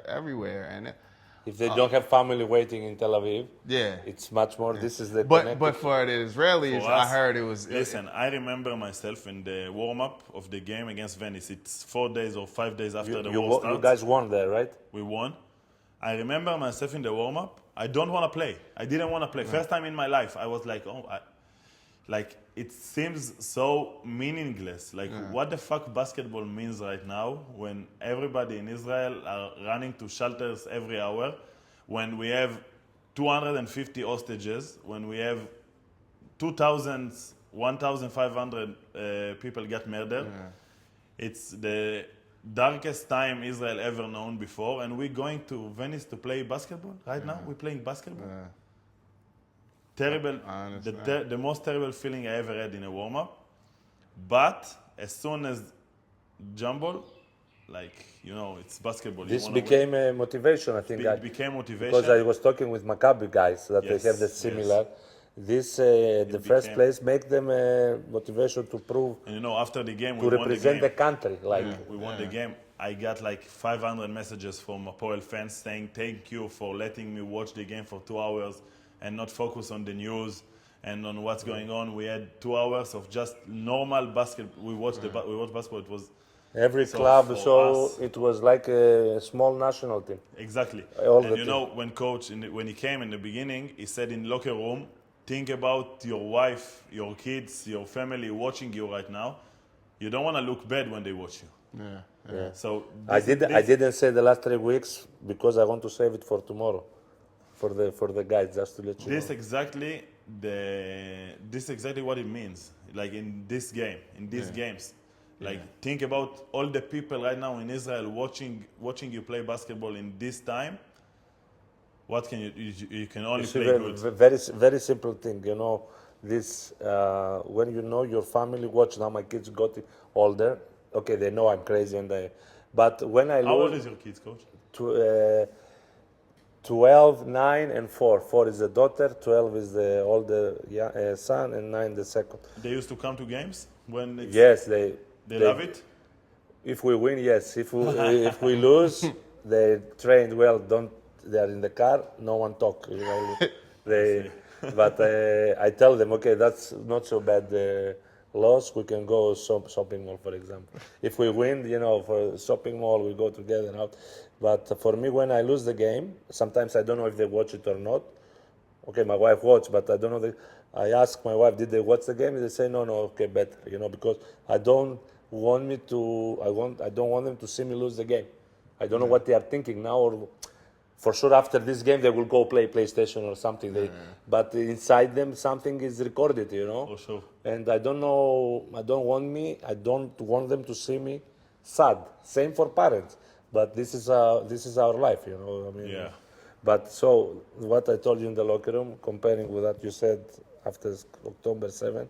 everywhere, and If they don't have family waiting in Tel Aviv, yeah. it's much more. This is the But for the Israelis, For I us, heard it was. Listen, I remember myself in the warm-up of the game against Venice. It's 4 days or 5 days after the war starts. you guys won there, right? We won. I remember myself in the warm-up. I don't want to play. I didn't want to play. First time in my life, I was like, it seems so meaningless. What the fuck basketball means right now when everybody in Israel are running to shelters every hour, when we have 250 hostages, when we have 1,500 people get murdered. It's the darkest time Israel ever known before, and we're going to Venice to play basketball right now. We're playing basketball. Terrible, I understand. the most terrible feeling I ever had in a warm-up. But as soon as jumble, it's basketball. This You wanna became a motivation, I think. win. It became motivation. Because I was talking with Maccabi guys that Yes, they have the similar. This the first became- place make them a motivation to prove And after the game, to we won the represent game. the country. We won the game. I got 500 messages from Hapoel fans saying thank you for letting me watch the game for 2 hours and not focus on the news and on what's going on. We had 2 hours of just normal basketball. We watched basketball. It was Every So club, for so us- it was like a small national team. exactly. All And the when coach when he came in the beginning, he said in locker room, think about your wife, your kids, your family watching you right now. You don't want to look bad when they watch you. Yeah. So I didn't say the last 3 weeks because I want to save it for tomorrow, for the guys, just to let you This know. exactly what it means. Like in this game, in these games, think about all the people right now in Israel watching you play basketball in this time. What can you can only You see, play good. very very simple thing, This when your family watch. Now my kids got older. Okay, they know I'm crazy, but when I How old lose is your kids, coach? to 12, 9, and 4. 4 is the daughter, 12 is the older son, and 9 the second. They used to come to games when it's, Yes, they love it. If we win, yes. If we lose, they trained well. They are in the car. No one talk. But I tell them, okay, that's not so bad. loss, we can go shopping mall, for example. If we win, for shopping mall, we go together out. But for me, when I lose the game, sometimes I don't know if they watch it or not. Okay, my wife watched, but I don't know. I ask my wife, did they watch the game? They say, no, okay, better, because I don't want them to see me lose the game. I don't know what they are thinking now, or for sure after this game they will go play PlayStation or something. But inside them something is recorded, For sure. And I don't want them to see me sad. Same for parents. But this is our life, Yeah. But so what I told you in the locker room, comparing with what you said after October 7,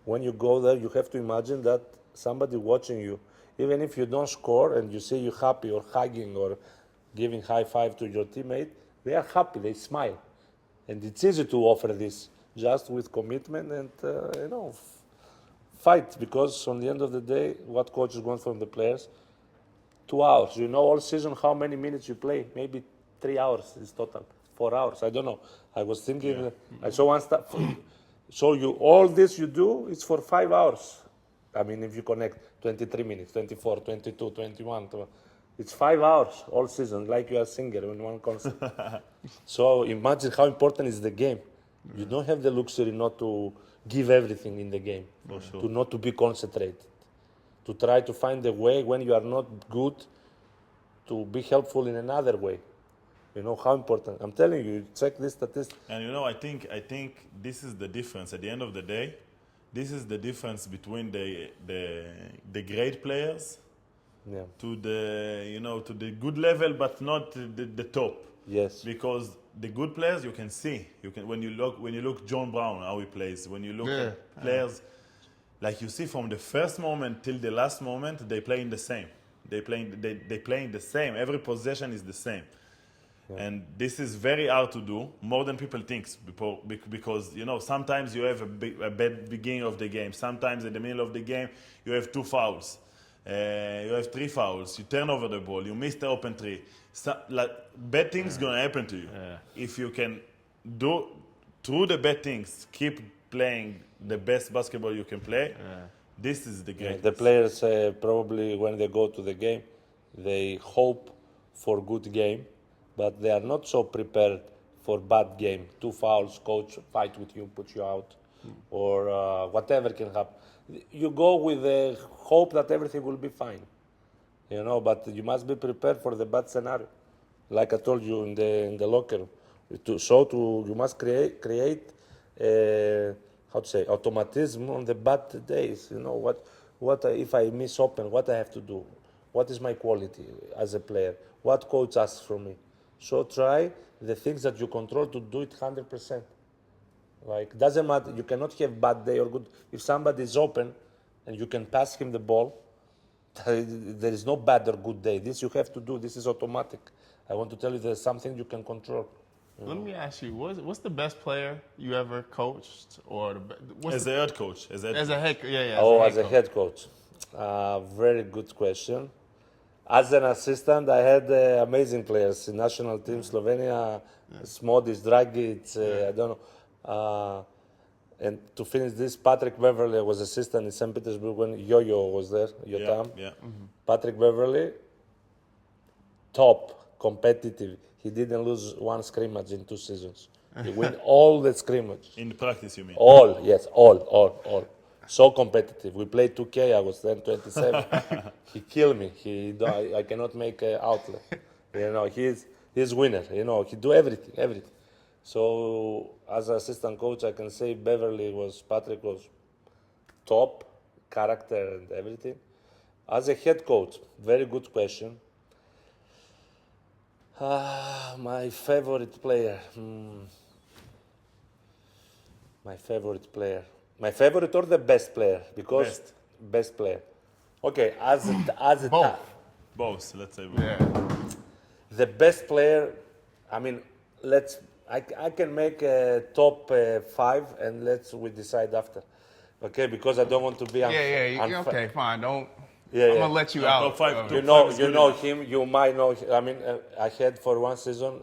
when you go there, you have to imagine that somebody watching you, even if you don't score and you see you happy or hugging or giving high five to your teammate, they are happy, they smile. And it's easy to offer this just with commitment and, fight. Because on the end of the day, what coach is going from the players? 2 hours. All season how many minutes you play? Maybe 3 hours is total. 4 hours. I don't know. I was thinking, I saw one stuff. So all this you do is for 5 hours. I mean, if you connect 23 minutes, 24, 22, 21, it's 5 hours all season, like you are a singer in one concert. So imagine how important is the game. You don't have the luxury not to give everything in the game, For sure. to not to be concentrated, to try to find a way when you are not good, to be helpful in another way. How important. I'm telling you, check this statistic. And I think this is the difference. At the end of the day, this is the difference between the great players Yeah. to the good level, but not the top. Yes. Because the good players you can see. When you look John Brown how he plays. When you look at players, like you see from the first moment till the last moment, they play in the same. They play in the same. Every possession is the same. And this is very hard to do, more than people think, because sometimes you have a bad beginning of the game. Sometimes in the middle of the game you have 2 fouls, you have 3 fouls. You turn over the ball, you miss the open three. Bad things gonna happen to you. If you can do through the bad things, keep playing the best basketball you can play. This is the greatest. The players probably when they go to the game, they hope for good game. But they are not so prepared for bad game. 2 fouls, coach fight with you, put you out, or whatever can happen. You go with the hope that everything will be fine, But you must be prepared for the bad scenario, like I told you in the locker room. You must create automatism on the bad days. What if I miss open? What I have to do? What is my quality as a player? What coach asks from me? So try the things that you control to do it 100%. Like, doesn't matter, you cannot have bad day or good. If somebody is open and you can pass him the ball, there is no bad or good day. This you have to do, this is automatic. I want to tell you there's something you can control. Let me ask you, what's the best player you ever coached? Or As a head coach. as a head coach? As a head coach. Very good question. As an assistant, I had amazing players in national team, Slovenia, Smodis, Dragic, I don't know. And to finish this, Patrick Beverly was assistant in St. Petersburg when Yo-Yo was there, Yotam. Yeah. Patrick Beverly, top, competitive. He didn't lose one scrimmage in 2 seasons. He win all the scrimmage. In practice, you mean? All, yes, all. So competitive. We played 2K, I was then 27. He killed me. I cannot make an outlet. He's winner. He do everything. So as an assistant coach, I can say Patrick was top, character and everything. As a head coach, very good question. My favorite player. My favorite or the best player? Because best player. Okay, as a Both. Both, let's say both. Yeah. The best player. I mean, I can make a top 5 and we decide after. Okay, because I don't want to be Yeah. Okay, fine. Don't. Yeah, I'm gonna let you out. Top 5. You know him. You might know. I mean, I had for one season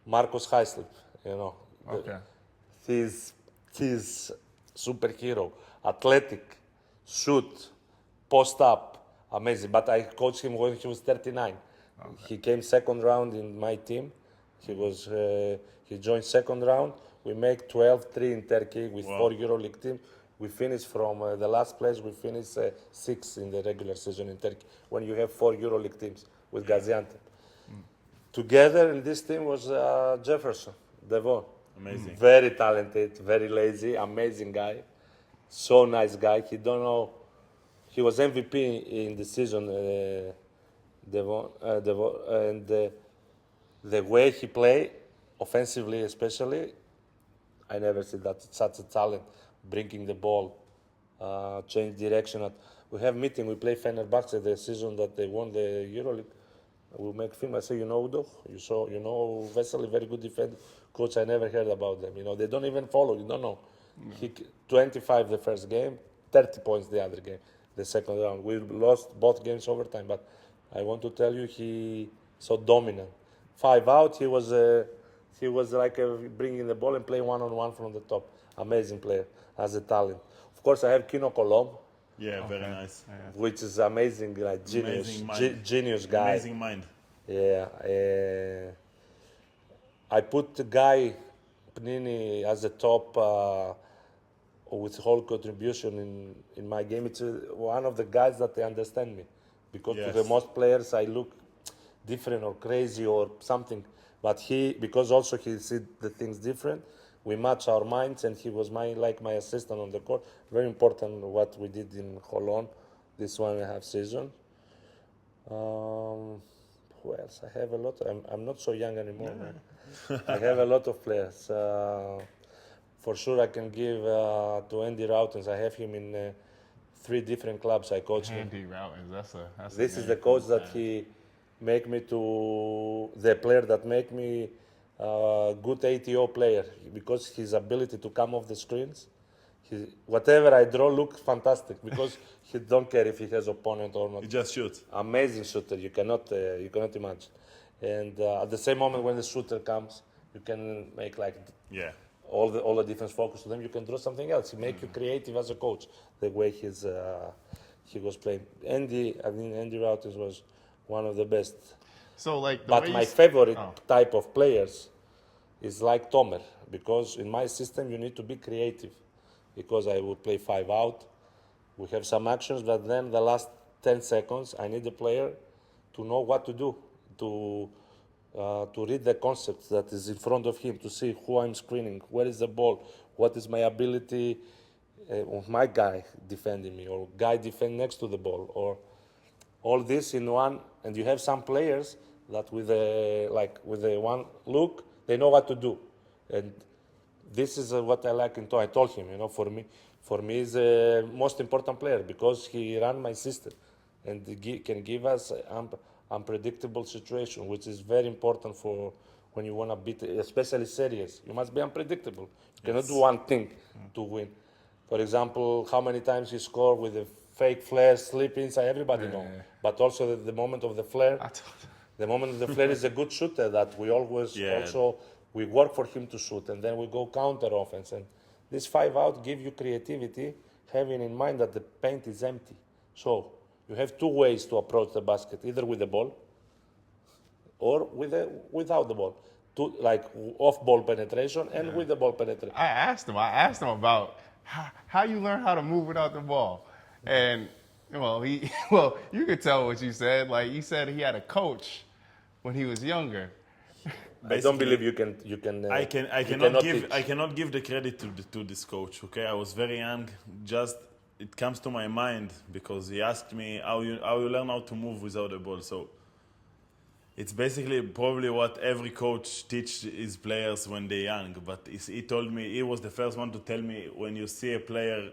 Marcus Heislip. Okay. He's superhero, athletic, shoot, post up, amazing. But I coached him when he was 39. Okay. He came second round in my team. He joined second round. We make 12-3 in Turkey with 4 EuroLeague teams. We finished from the last place. We finished 6th in the regular season in Turkey when you have 4 EuroLeague teams with Gaziantep. Together in this team was Jefferson, Devon. Amazing. Very talented, very lazy, amazing guy. So nice guy. He don't know. He was MVP in the season, Devon, and the way he play, offensively especially, I never see that such a talent, bringing the ball, change direction. We have meeting. We play Fenerbahce the season that they won the EuroLeague. We make film. I say, you know, Udo, you know, Vesely, very good defender. Coach, I never heard about them. You know, they don't even follow. You don't know. He 25 the first game, 30 points the other game, the second round. We lost both games overtime, but I want to tell you, he so dominant. 5 out, he was like bringing the ball and playing one-on-one from the top. Amazing player as a talent. Of course, I have Kino Colom. Yeah, very nice. Which is amazing, like genius guy. Amazing mind. Yeah. I put the guy Pnini as a top with whole contribution in my game. It's one of the guys that they understand me, because to the most players I look different or crazy or something, but because also he see the things different. We match our minds, and he was my assistant on the court. Very important what we did in Holon this 1.5 season. Who else? I have a lot. I'm not so young anymore, man. I have a lot of players. For sure, I can give to Andy Routens. I have him in 3 different clubs. I coach him. Andy Routens, that's This is the coach that he make me to the player that make me good ATO player, because his ability to come off the screens, whatever I draw looks fantastic, because he don't care if he has opponent or not. He just shoots. Amazing shooter, you cannot imagine. And at the same moment when the shooter comes, you can make all the defense focus to them. You can draw something else. He make you creative as a coach. The way he was playing. Andy Routens was one of the best. So but my favorite type of players is like Tomer, because in my system you need to be creative, because I would play 5 out. We have some actions, but then the last 10 seconds I need the player to know what to do, to read the concept that is in front of him, to see who I'm screening, where is the ball, what is my ability of my guy defending me, or guy defend next to the ball, or all this in one. And you have some players that with the one look, they know what to do. And this is what I like in Tom. I told him, for me he's the most important player, because he ran my system and can give us unpredictable situation, which is very important for when you want to beat, especially series. You must be unpredictable. You cannot do one thing to win. For example, how many times he scored with a fake flare, slip inside, everybody knows. But also the moment of the flare, is a good shooter that we always we work for him to shoot, and then we go counter offense. And this 5 out give you creativity, having in mind that the paint is empty. So you have 2 ways to approach the basket, either with the ball or without the ball. Like off-ball penetration and with the ball penetration. I asked him about how you learn how to move without the ball. And you could tell what you said. Like, you said he had a coach when he was younger. I don't believe you can. I cannot give the credit to this coach. Okay, I was very young. Just it comes to my mind because he asked me how you learn how to move without the ball. So it's basically probably what every coach teach his players when they're young. But he told me, he was the first one to tell me, when you see a player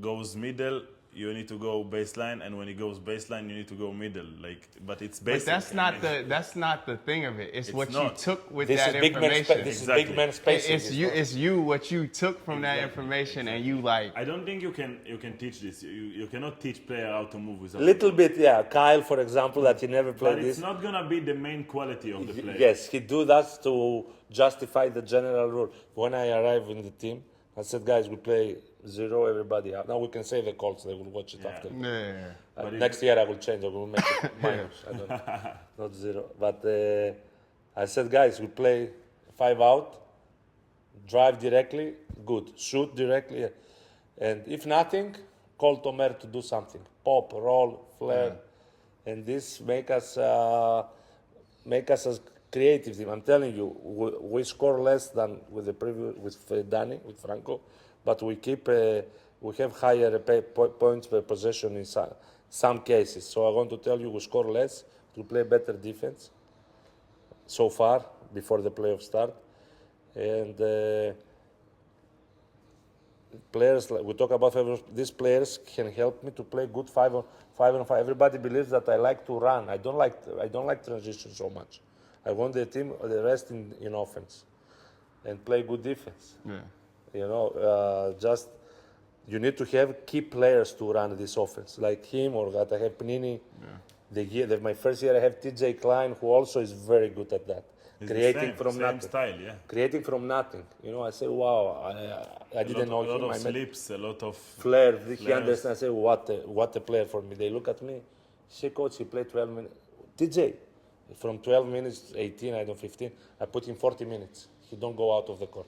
goes middle, you need to go baseline, and when he goes baseline, you need to go middle. But it's basic. But that's not the thing of it. It's what you took with this that information. This is big man spacing. It's you what you took from that information, and you like. I don't think you can teach this. You cannot teach player how to move without. Little bit, yeah. Kyle, for example, that he never played this. But it's not gonna be the main quality of the player. Yes, he do that to justify the general rule. When I arrived in the team, I said, guys, we play 0, everybody out. Now we can say the Colts, they will watch it Yeah. after. Yeah. Next year I will change, I will make it minus. I don't, not 0. But I said, guys, we play 5 out, drive directly, good. Shoot directly. And if nothing, call Tomer to do something. Pop, roll, flare. And this make us as creative team. I'm telling you, we score less than with the previous with Danny, with Franco, but we keep we have higher points per possession in some cases. So I want to tell you, we score less to play better defense so far before the playoff start, and players like we talk about these players can help me to play good 5-on-5. Everybody believes that I like to run. I don't like transition so much. I want the team the rest in offense and play good defense. Yeah. You know, just you need to have key players to run this offense, like him or that I have Panini. Yeah. My first year I have TJ Klein, who also is very good at that. It's Creating the from same nothing. style, yeah. Creating from nothing. You know, I say, wow, I didn't know a lot him. of I met slips, a lot of Flair. He flares. understands. I say, what a player for me. They look at me. Say, coach, he played 12 minutes. TJ, from 12 minutes, 18, I don't 15, I put him 40 minutes. He don't go out of the court.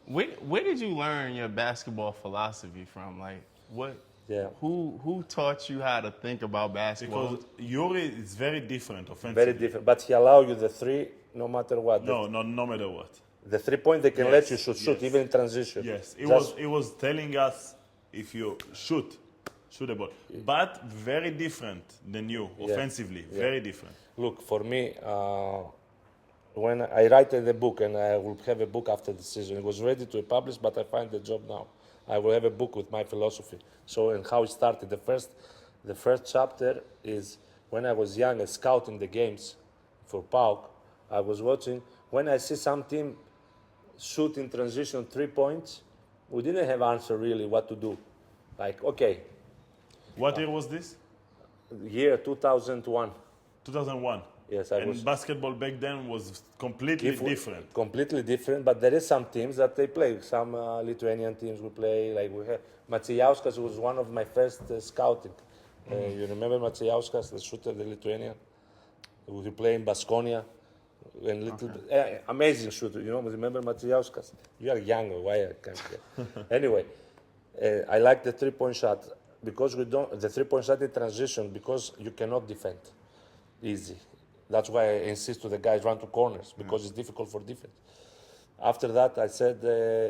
Where did you learn your basketball philosophy from? Like, what? Yeah. Who taught you how to think about basketball? Because Yuri is very different offensively. Very different. But he allow you the 3 no matter what. No matter what. The 3-point, they can Yes, let you shoot, yes. even in transition. Yes, Just- it was telling us if you shoot the ball, but very different than you offensively. Very different. Look, for me, when I write the book, and I will have a book after the season, it was ready to be published, but I find the job now. I will have a book with my philosophy. So, and how it started. The first chapter is when I was young and scouting the games for PAOK, I was watching. When I see some team shoot in transition 3 points, we didn't have answer really what to do. Like, okay, What year was this? year 2001. 2001. Yes, I And was. basketball back then was completely different. Completely different, but there is some teams that they play. Some Lithuanian teams we play. Like we have Macijauskas was one of my first scouting. You remember Macijauskas, the shooter, the Lithuanian? We play in Baskonia. And amazing shooter. You know, remember Macijauskas? You are young. Why I can't Anyway, I like the 3-point shot because we don't. The 3-point shot in transition because you cannot defend easy. That's why I insist to the guys run to corners because it's difficult for defense. After that, I said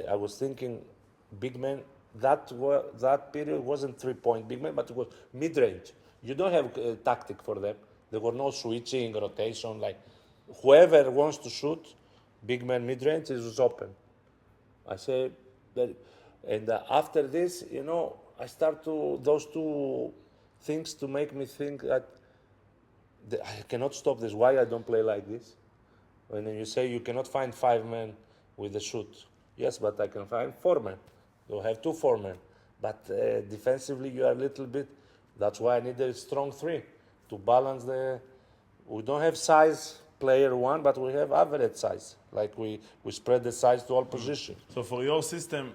I was thinking, big men. That period wasn't 3-point big men, but it was mid-range. You don't have tactic for them. There were no switching, rotation. Like whoever wants to shoot, big man mid-range is open. I say that, and after this, you know, I start to those 2 things to make me think that. I cannot stop this. Why I don't play like this? When you say you cannot find 5 men with the shoot. Yes, but I can find 4 men. You have 2 4 men. But defensively you are a little bit. That's why I need a strong 3 to balance the. We don't have size player 1, but we have average size. Like we spread the size to all positions. So for your system,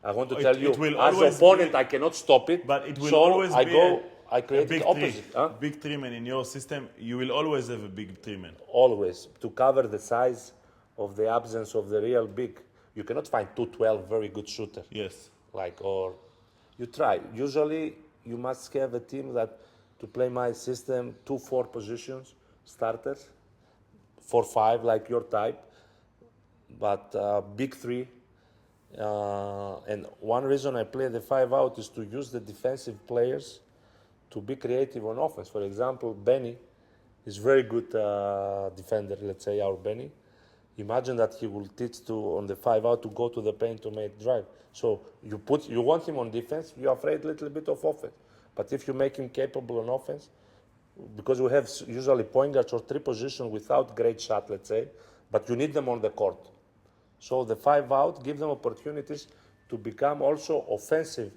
I want to tell you, it will as always opponent, be- I cannot stop it. but it will so always I be go. I a create big the opposite. Huh? big 3 man in your system. You will always have a big 3 man. Always to cover the size of the absence of the real big. You cannot find 2-12 very good shooter. Yes. Like or you try. Usually you must have a team that to play my system 2-4 positions starters, 4-5 like your type, but big 3. And one reason I play the 5 out is to use the defensive players to be creative on offense. For example, Benny is very good defender, let's say our Benny. Imagine that he will teach to on the 5 out to go to the paint to make drive. So you want him on defense, you're afraid a little bit of offense. But if you make him capable on offense, because we have usually point guards or 3 positions without great shot, let's say, but you need them on the court. So the 5 out give them opportunities to become also offensive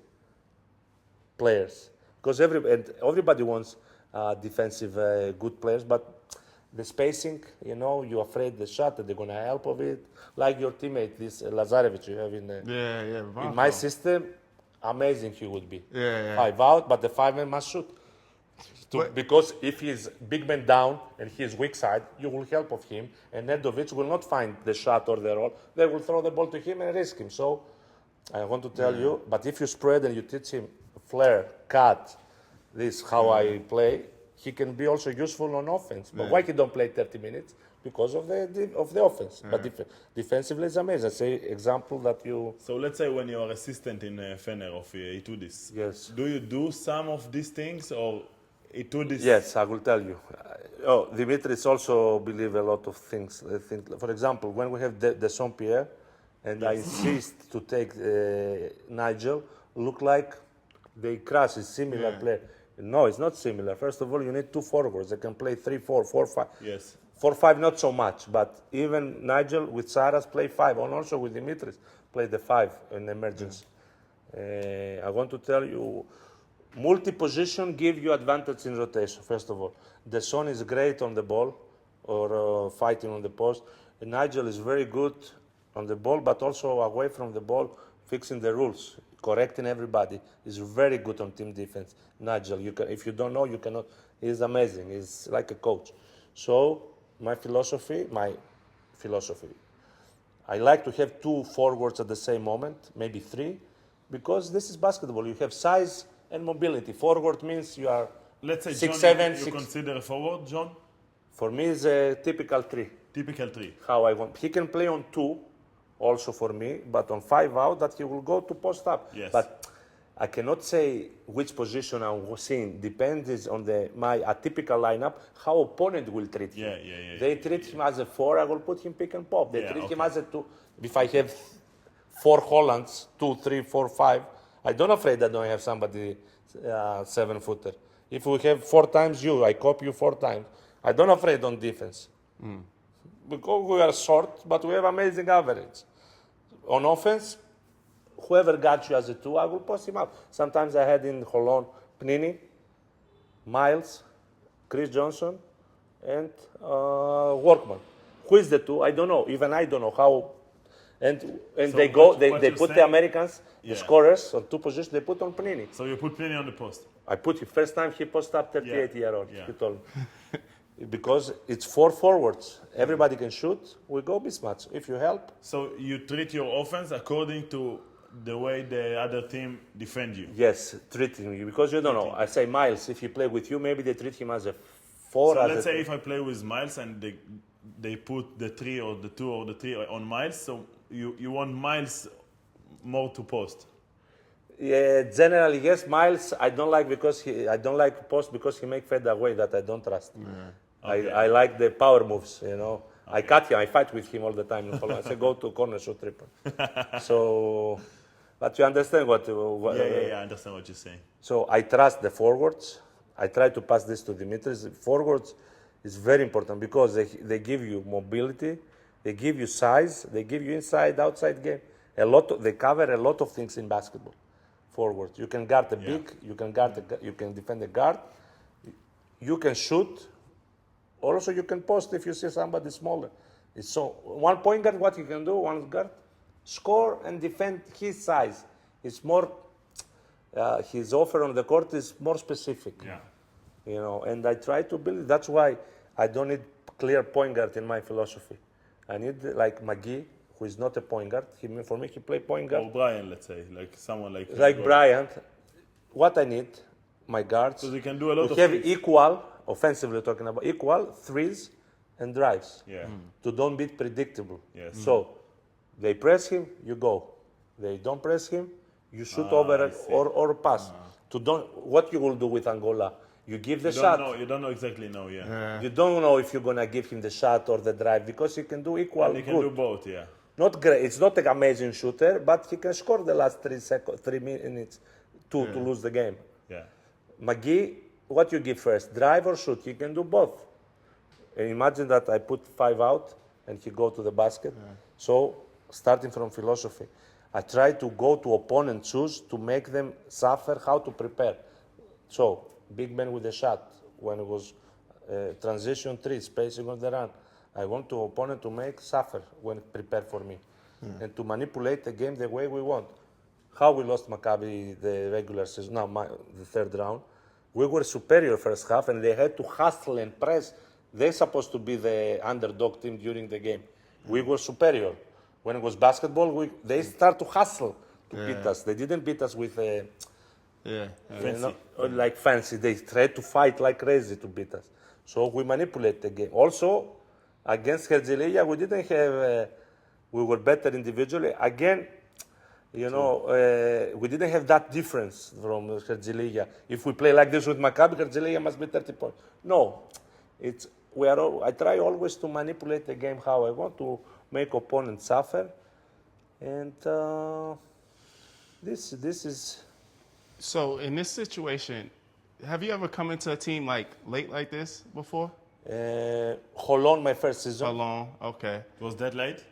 players. Because everybody wants defensive good players, but the spacing, you know, you're afraid the shot that they're gonna help of it. Like your teammate, this Lazarevic you have in Yeah. in my system, amazing he would be. Yeah. 5 out, but the 5-man must shoot. Because if he's big man down and he's weak side, you will help of him, and Nedovic will not find the shot or the roll. They will throw the ball to him and risk him. So I want to tell you, but if you spread and you teach him flare, cut, this how I play, he can be also useful on offense. But why he don't play 30 minutes? Because of the offense. But defensively, it's amazing. Say example that you. So let's say when you are assistant in Fener of Itudis, Yes. do you do some of these things or Itudis? Yes, I will tell you. Dimitris also believe a lot of things. I think, for example, when we have the Saint-Pierre, and I insist to take Nigel, look like they crash. It's similar play. No, it's not similar. First of all, you need 2 forwards. They can play 3-4, 4-5. Yes. 4-5 not so much, but even Nigel with Saras play 5, and also with Dimitris play the 5 in emergency. I want to tell you, multi-position give you advantage in rotation, first of all. The Son is great on the ball, or fighting on the post. And Nigel is very good on the ball, but also away from the ball, fixing the rules, correcting everybody. He's very good on team defense. Nigel, if you don't know, you cannot. He's amazing. He's like a coach. So my philosophy, I like to have 2 forwards at the same moment, maybe 3, because this is basketball. You have size and mobility. Forward means you are Let's say 6, John, 7, you 6. consider a forward, John? For me, it's a typical 3. Typical 3. How I want. He can play on 2, also for me, but on 5 out, that he will go to post up. Yes. But I cannot say which position I'm seeing. Depends on my atypical lineup, how opponent will treat him. They treat him as a 4, I will put him pick and pop. They treat him as a 2. If I have 4 Hollands, 2, 3, 4, 5, I don't afraid I don't have somebody 7-footer. If we have 4 times you, I copy you 4 times. I don't afraid on defense. Because we are short, but we have amazing average. On offense, whoever got you as a 2, I will post him out. Sometimes I had in Holon Pnini, Miles, Chris Johnson, and Workman. Who is the 2? I don't know. Even I don't know how. And So they go. what They you're put the saying- Americans, the scorers on 2 positions. They put on Pnini. So you put Penny on the post. I put him first time he post up 38-year-old. Yeah. He told me. Because it's 4 forwards. Everybody can shoot. We go mismatch. If you help. So you treat your offense according to the way the other team defend you. Yes, treating you. Because you don't know. I say Miles, if he play with you, maybe they treat him as a 4. So as let's a say if I play with Miles and they put the 3 or the 2 or the 3 on Miles, so you want Miles more to post. Yeah, generally yes. Miles, I don't like post because he make fade away that I don't trust. Okay. I like the power moves. I cut him. I fight with him all the time. I say go to corner, shoot triple. So, but you understand what? Yeah, I understand what you're saying. So I trust the forwards. I try to pass this to Dimitris. Forwards is very important because they give you mobility, they give you size, they give you inside, outside game. They cover a lot of things in basketball. Forward, you can guard the big, you can defend the guard, you can shoot. Also, you can post if you see somebody smaller. So one point guard, what you can do, one guard, score and defend his size. It's more. His offer on the court is more specific. Yeah. And I try to build it. That's why I don't need clear point guard in my philosophy. I need like McGee, who is not a point guard. For me, he play point guard. Or Brian, let's say, like someone like Bryant. What I need, my guards. So they can do a lot to of have things. equal, offensively talking about equal threes and drives. Yeah. To don't be predictable. Yes. So they press him, you go. They don't press him, you shoot over I it see. or pass. What you will do with Angola? You give the shot. You don't know exactly, yeah. You don't know if you're gonna give him the shot or the drive because he can do equal. And he can do both, yeah. Not great. It's not an amazing shooter, but he can score the last 3 minutes to lose the game. Yeah. McGee, what you give first, drive or shoot? He can do both. And imagine that I put 5 out and he go to the basket. So starting from philosophy, I try to go to opponent shoes to make them suffer how to prepare. So big man with a shot when it was transition 3, spacing on the run. I want to opponent to make suffer when prepare for me and to manipulate the game the way we want. how we lost Maccabi the regular season, the third round. We were superior first half, and they had to hustle and press. They're supposed to be the underdog team during the game. We were superior. When it was basketball, they start to hustle to beat us. They didn't beat us with like fancy. They tried to fight like crazy to beat us. So we manipulate the game. Also, against Herzliya, we didn't have. We were better individually. Again, we didn't have that difference from Herzliya. If we play like this with Maccabi, Herzliya must be 30 points. No, I try always to manipulate the game how I want to make opponents suffer, and this is. So in this situation, have you ever come into a team late like this before? Holon, my first season. Alone, okay. Was that late?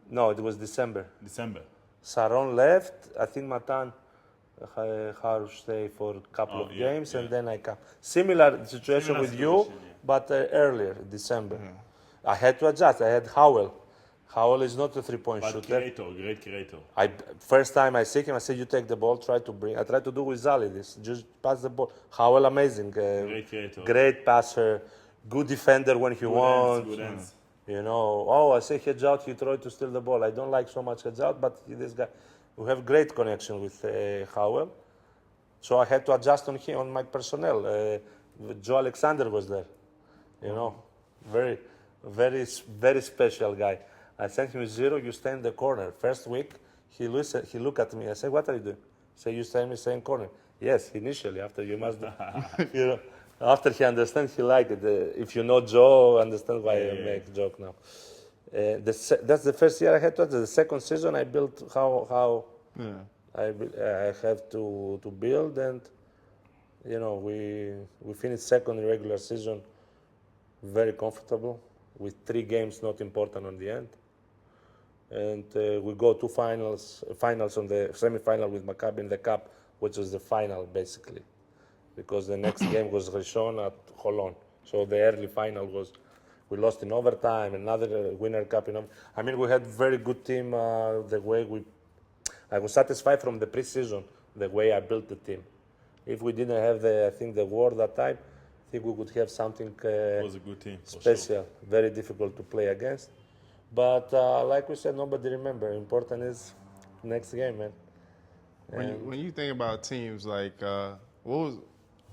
No, it was December. December. Saron left. I think Matan Harush stay for a couple of games, and then I come. Similar situation with you, but earlier, December. I had to adjust. I had Hapoel. Hapoel is not a three-point shooter. Great creator. First time I see him, I say, you take the ball, I try to do with Zali this. Just pass the ball. Hapoel, amazing. Great creator. Great passer. Good defender when he wants. Good ends. I say hedge out, he tried to steal the ball. I don't like so much hedge out, but this guy, we have great connection with Hapoel. So I had to adjust on him, on my personnel. Joe Alexander was there. Very, very, very special guy. I sent him 0, you stay in the corner. First week, he looked at me. I said, what are you doing? He said, you stay in corner. Yes, initially, after you must do. After he understands, he liked it. If you know Joe, understand why I make joke now. That's the first year I had to adjust. The second season, I built how I have to build, and we finished second in regular season, very comfortable with 3 games not important on the end, and we go to finals on the semi-final with Maccabi in the cup, which was the final basically, because the next game was Rishon at Holon. So the early final was, we lost in overtime, another winner cup we had very good team. The way I was satisfied from the preseason, the way I built the team. If we didn't have the war that time, I think we would have something it was a good team, special, sure. Very difficult to play against. But like we said, nobody remember. Important is next game, man. When you think about teams,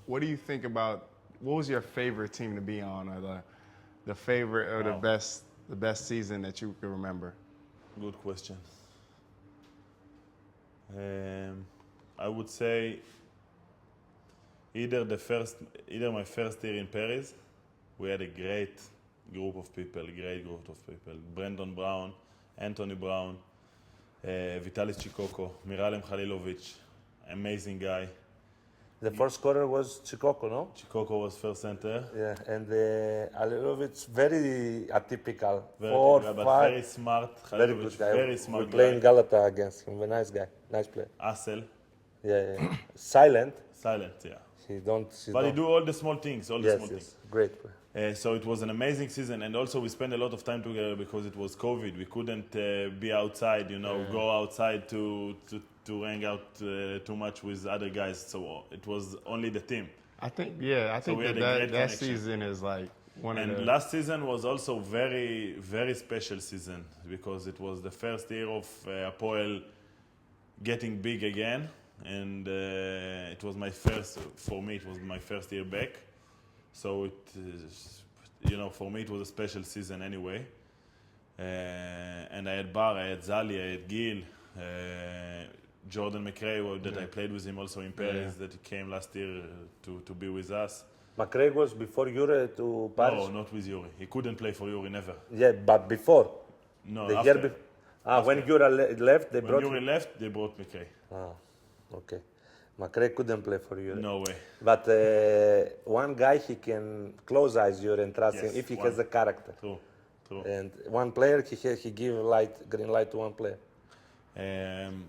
what do you think about? What was your favorite team to be on, or the favorite or the best season that you can remember? Good question. I would say either my first year in Paris, we had a great group of people. Brandon Brown, Anthony Brown, Vitalis Chikoko, Miralem Khalilovic, amazing guy. The first scorer was Chikoko, no? Chikoko was first center. Yeah, and Khalilovic, very atypical. Very smart. Very good guy. Very smart. We play in Galata against him. A nice guy, nice player. Assel. Yeah. Silent. Yeah. He do all the small things. Yes, great. So it was an amazing season, and also we spent a lot of time together because it was COVID. We couldn't be outside, go outside to hang out too much with other guys. So it was only the team. I think that season is one of the... And last season was also very, very special season because it was the first year of Hapoel getting big again. And it was my first year back. So for me it was a special season anyway. And I had Bar, I had Zali, I had Gil, Jordan McRae that I played with him also in Paris, that he came last year to be with us. McRae was before Yuri to Paris? No, not with Yuri. He couldn't play for Yuri, never. Yeah, but before? No, the after. Year when Yuri left, they brought... When Yuri left, they brought McRae. Okay. McRae couldn't play for Yuri. No way. But one guy, he can close eyes Yuri and trust him if he has the character. True. And one player, he give green light to one player.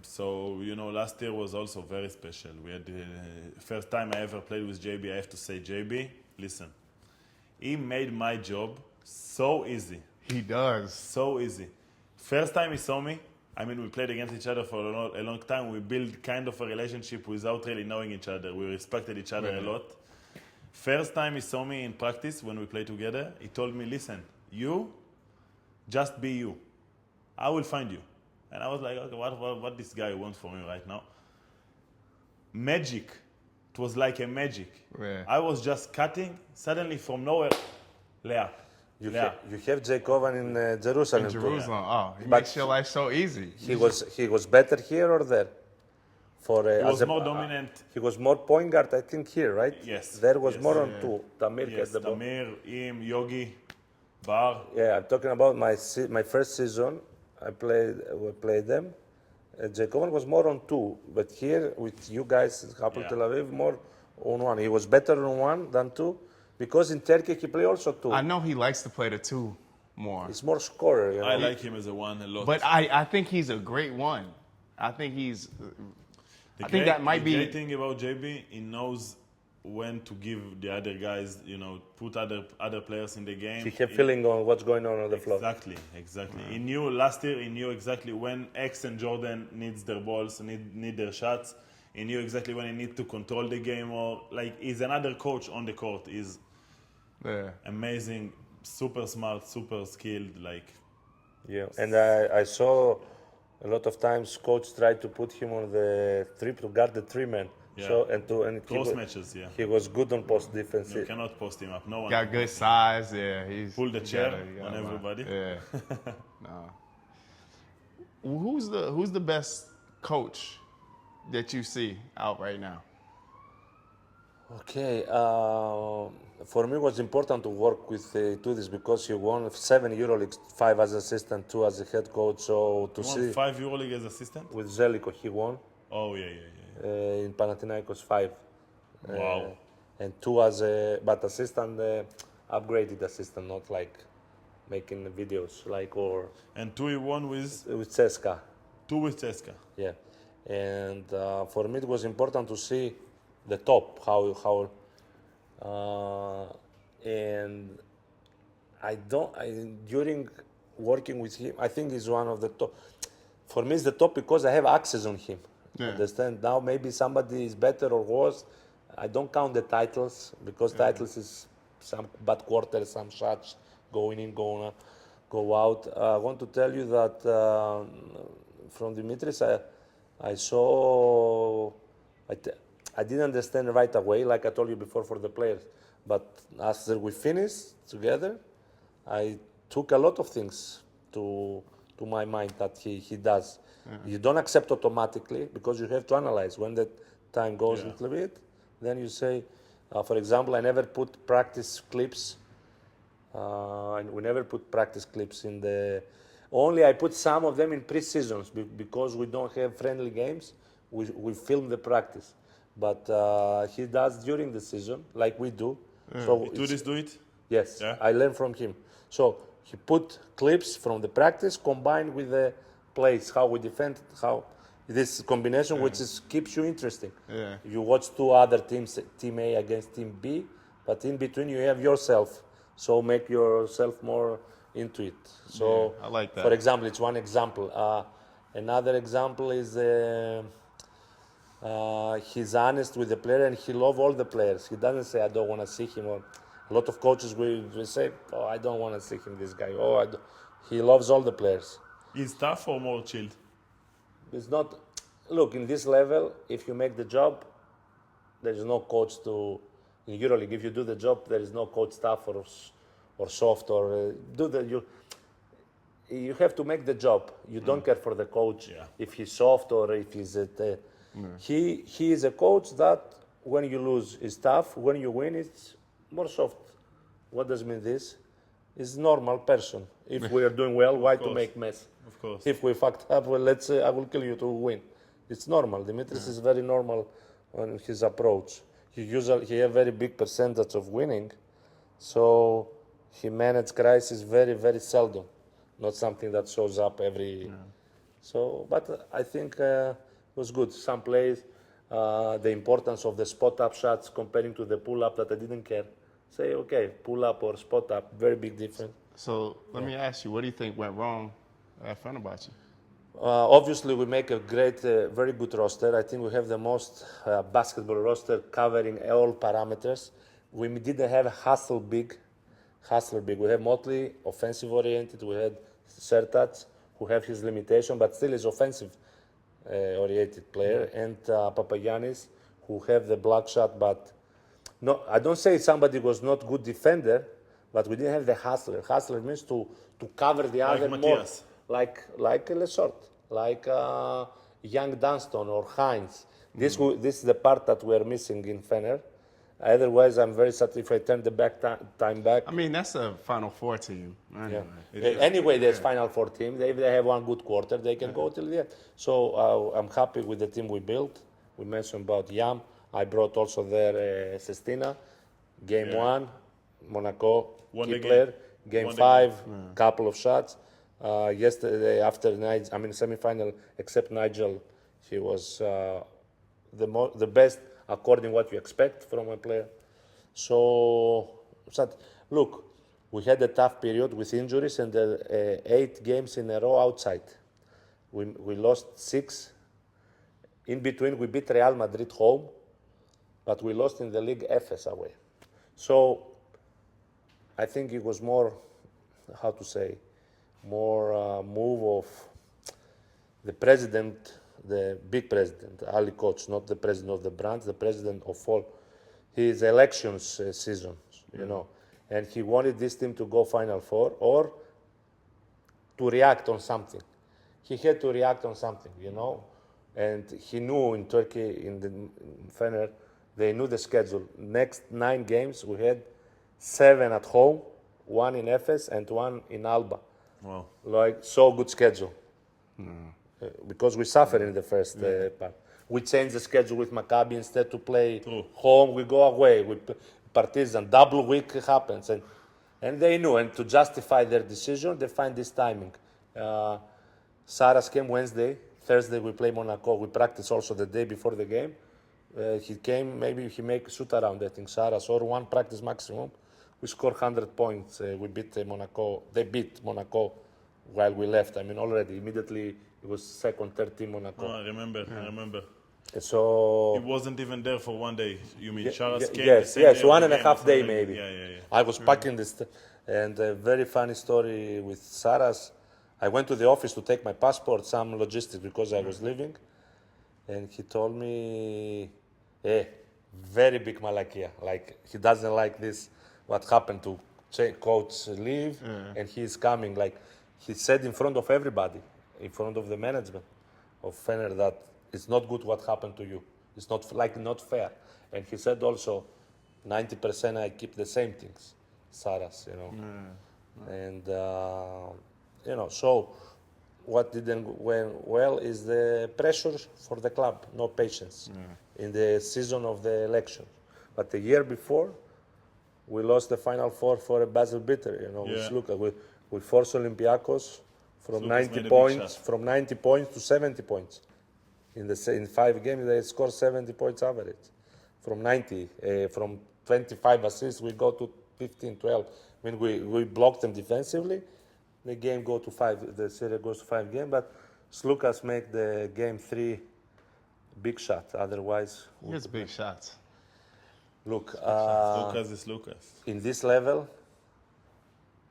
So, last year was also very special. We had the first time I ever played with JB. I have to say, JB, listen, he made my job so easy. He does. So easy. First time he saw me, I mean, we played against each other for a long time. We built kind of a relationship without really knowing each other. We respected each other a lot. First time he saw me in practice when we played together, he told me, listen, you, just be you. I will find you. And I was like, okay, what this guy wants from me right now? Magic. It was like a magic. Yeah. I was just cutting, suddenly from nowhere, layup. You have Jacoban in Jerusalem. In Jerusalem. Oh, he But makes your life so easy. He was better here or there? He was more dominant. He was more point guard, I think, here, right? Yes. There was Yes. more on two. Tamir Yes, gets the ball. Tamir, Im, Yogi, Bar. Yeah, I'm talking about my first season. We played them. Jacoban was more on two, but here with you guys, Hapoel Tel Aviv, more on one. He was better on one than two, because in Turkey he played also two. I know he likes to play the two more. He's more scorer. You know? I like him as a one a lot. But I think he's a great one. I think that might the be. great thing about JB, he knows when to give the other guys, put other players in the game. He have feeling on what's going on the floor. Exactly. He knew last year. He knew exactly when X and Jordan needs their balls, need their shots. He knew exactly when he needs to control the game, or like he's another coach on the court. He's amazing, super smart, super skilled. Like, yeah, and I saw a lot of times coach tried to put him on the trip to guard the three men. Yeah. So close matches. Yeah, he was good on post defense. you cannot post him up. No one Got good size. Yeah, he's pull the chair he got on a lot. everybody. Yeah. No. Who's the best coach that you see out right now? Okay, for me it was important to work with Tudis because he won 7 EuroLeagues, 5 as assistant, 2 as a head coach. So to You see won 5 EuroLeague as assistant. with Zeliko he won. Oh yeah. In Panathinaikos 5. Wow. And 2 as a assistant, upgraded assistant, not like making videos or And 2 he won with CSKA. 2 with CSKA. Yeah, and for me it was important to see the top and during working with him, I think he's one of the top. For me, it's the top because I have access on him. Yeah. Understand? Now maybe somebody is better or worse. I don't count the titles because titles is some bad quarters, some shots going in, go out. I want to tell you that from Dimitris, I saw. I didn't understand right away, like I told you before, for the players. But after we finished together, I took a lot of things to my mind that he does. You don't accept automatically because you have to analyze. When the time goes a little bit, then you say, for example, I never put practice clips. We never put practice clips in the. Only I put some of them in pre-seasons because we don't have friendly games. We film the practice, but he does during the season, like we do. So Tudis do it? Yes, Yeah. I learned from him. So he put clips from the practice combined with the plays, how we defend, how this combination, which keeps you interesting. Yeah. You watch 2 other teams, Team A against Team B, but in between you have yourself. So make yourself more into it. So I like that. For example, it's one example. Another example is he's honest with the player and he loves all the players. He doesn't say, I don't want to see him. Or a lot of coaches will say, oh, I don't want to see him, this guy. He loves all the players. Is tough or more chilled? It's not. Look, in this level, if you make the job, there is no coach to. In EuroLeague, if you do the job, there is no coach tough or soft or you have to make the job. You don't care for the coach if he's soft or if he's he is a coach that when you lose is tough, when you win it's more soft. What does mean this? Is normal person. If we are doing well, why to make mess? Of course. If we fucked up, well, let's say I will kill you to win. It's normal. Dimitris is very normal on his approach. He have very big percentage of winning, so he managed crisis very, very seldom. Not something that shows up every. So, but I think it was good. Some plays, the importance of the spot up shots comparing to the pull up that I didn't care. Say, okay, pull up or spot up, very big difference. So let me ask you, what do you think went wrong at Fenerbahce? Obviously, we make a great, very good roster. I think we have the most basketball roster covering all parameters. We didn't have a hustle big. We have mostly offensive oriented. We had Sertac, who have his limitation, but still is offensive oriented player, and Papagiannis, who have the block shot. But no, I don't say somebody was not good defender, but we didn't have the hustler. Hustler means to cover the other more, Matthias. like Lesort, like Young Dunston or Hines. This is the part that we are missing in Fener. Otherwise, I'm very satisfied if I turn the time back. I mean, that's a Final Four team. Anyway. Anyway, there's Final Four team. If they have one good quarter, they can go till the end. So I'm happy with the team we built. We mentioned about Yam. I brought also there Sestina. Game 1, Monaco, Won key the game. player. Game Won the 5, couple of shots. Yesterday, after semi-final, except Nigel, he was the best according what you expect from a player. So, look, we had a tough period with injuries and 8 games in a row outside. We lost 6. In between, we beat Real Madrid home, but we lost in the league FS away. So, I think it was more, move of the president, the big president, Ali Coach, not the president of the branch, the president of all his elections season, you know. And he wanted this team to go Final Four or to react on something. He had to react on something, you know. And he knew in Turkey, in Fener, they knew the schedule. Next 9 games, we had 7 at home, 1 in Efes and 1 in Alba. Wow. Like, so good schedule. Because we suffered in the first part. We changed the schedule with Maccabi. Instead to play home, we go away. With Partizan, double week happens. And they knew. And to justify their decision, they find this timing. Saras came Wednesday. Thursday, we play Monaco. We practice also the day before the game. He came, maybe he make shoot around, I think, Saras, or 1 practice maximum. We scored 100 points. We beat Monaco. They beat Monaco while we left. I mean, already, immediately, it was second, third team Monaco. I remember. So He wasn't even there for 1 day. You mean Charas came? yes, the same day of 1 the and a game half or day something? maybe. Yeah. I was packing this, and a very funny story with Saras. I went to the office to take my passport, some logistics because I was leaving, and he told me, very big malakia. Like, he doesn't like this, what happened to coach leave, and he's coming. Like, he said in front of everybody, in front of the management of Fener, that it's not good what happened to you. It's not fair. And he said also, 90% I keep the same things, Saras, you know. And, you know, so what didn't went well is the pressure for the club, no patience in the season of the election. But the year before, we lost the Final Four for a buzzer beater, you know. We forced Olympiacos from 90 points to 70 points. In 5 games, they scored 70 points average. From 90, from 25 assists, we go to 15, 12. I mean, we blocked them defensively. The game go to 5. The series goes to 5 games, but Slukas make the game 3 big shot. Otherwise, Here's big shots. look, Lucas is Lucas. in this level,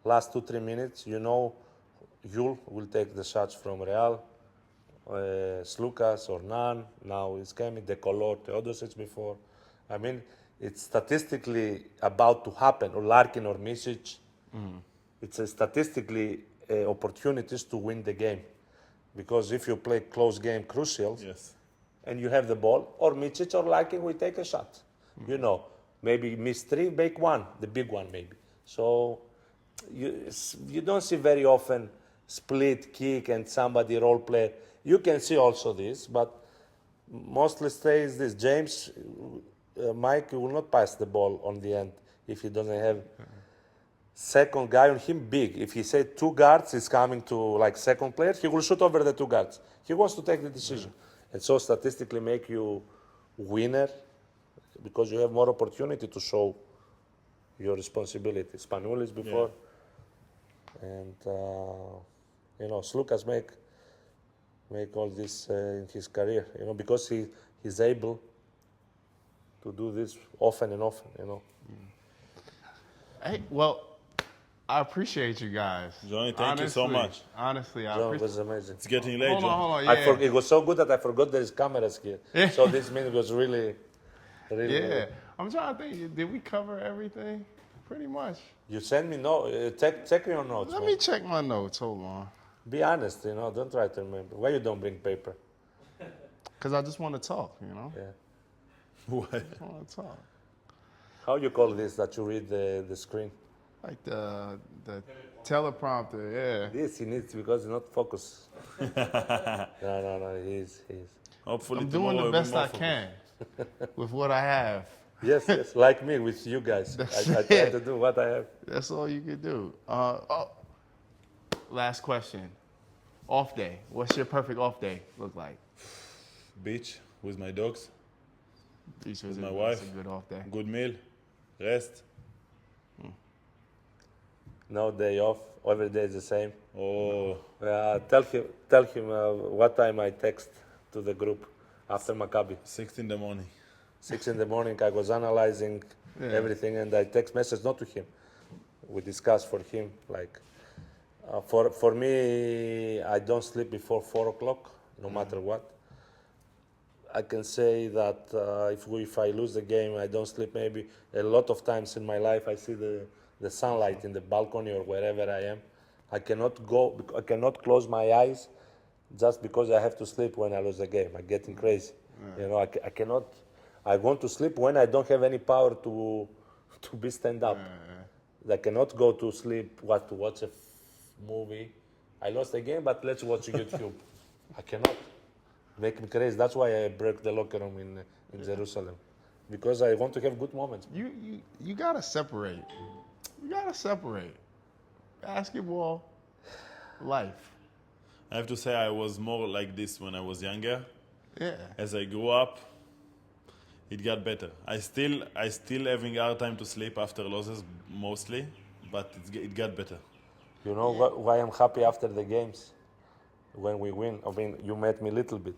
last 2-3 minutes, you know, Yul will take the shots from Real, Slukas or Nan. Now it's coming. The Color, Teodosic before. I mean, it's statistically about to happen, or Larkin or Misic. It's statistically opportunities to win the game. Because if you play close game, crucial, Yes. and you have the ball, or Misic or Larkin will take a shot. You know, maybe miss 3, make 1, the big one maybe. So you don't see very often split kick and somebody role play. You can see also this, but mostly stays this. James, Mike will not pass the ball on the end if he doesn't have second guy on him big. If he said 2 guards is coming to like second player, he will shoot over the 2 guards. He wants to take the decision. And so statistically make you winner because you have more opportunity to show your responsibility. Spanulis before. And, you know, Slukas make make all this in his career, because he's able to do this often and often, Hey, well, I appreciate you guys. Johnny, thank you so much. Honestly, I John appreciate was amazing. It's getting late, Hold John. on, yeah. It was so good that I forgot there's cameras here. Yeah. So this minute was really, really Yeah, good. I'm trying to think, did we cover everything? Pretty much. You send me check your notes. Let man. me check my notes, hold on. Be honest, don't try to remember. Why you don't bring paper? Because I just want to talk, Yeah. What? I just want to talk. How you call this that you read the screen? Like the teleprompter, yeah. This he needs because he's not focused. No, he's. Hopefully I'm tomorrow doing the will be best more I focused. can with what I have. Yes, like me with you guys. That's I try it. to do what I have. That's all you could do. Last question. Off day. What's your perfect off day look like? Beach with my dogs, With my wife. It's a good off day. good meal, rest. No day off. Every day is the same. Oh, Tell him what time I text to the group after Maccabi. 6 in the morning. 6 in the morning, I was analyzing everything, and I text message not to him. We discuss for him. Like, for me, I don't sleep before 4 o'clock, no matter what. I can say that if I lose the game, I don't sleep. Maybe a lot of times in my life, I see the sunlight in the balcony or wherever I am. I cannot close my eyes just because I have to sleep when I lose the game. I'm getting crazy. I cannot. I want to sleep when I don't have any power to be stand up. I cannot go to sleep to watch a movie. I lost the game, but let's watch YouTube. I cannot. Make me crazy. That's why I broke the locker room in Jerusalem, because I want to have good moments. You gotta separate. You gotta separate basketball, life. I have to say I was more like this when I was younger. Yeah. As I grew up, it got better. I still having hard time to sleep after losses mostly, but it got better. You know why I'm happy after the games when we win? I mean, you met me a little bit.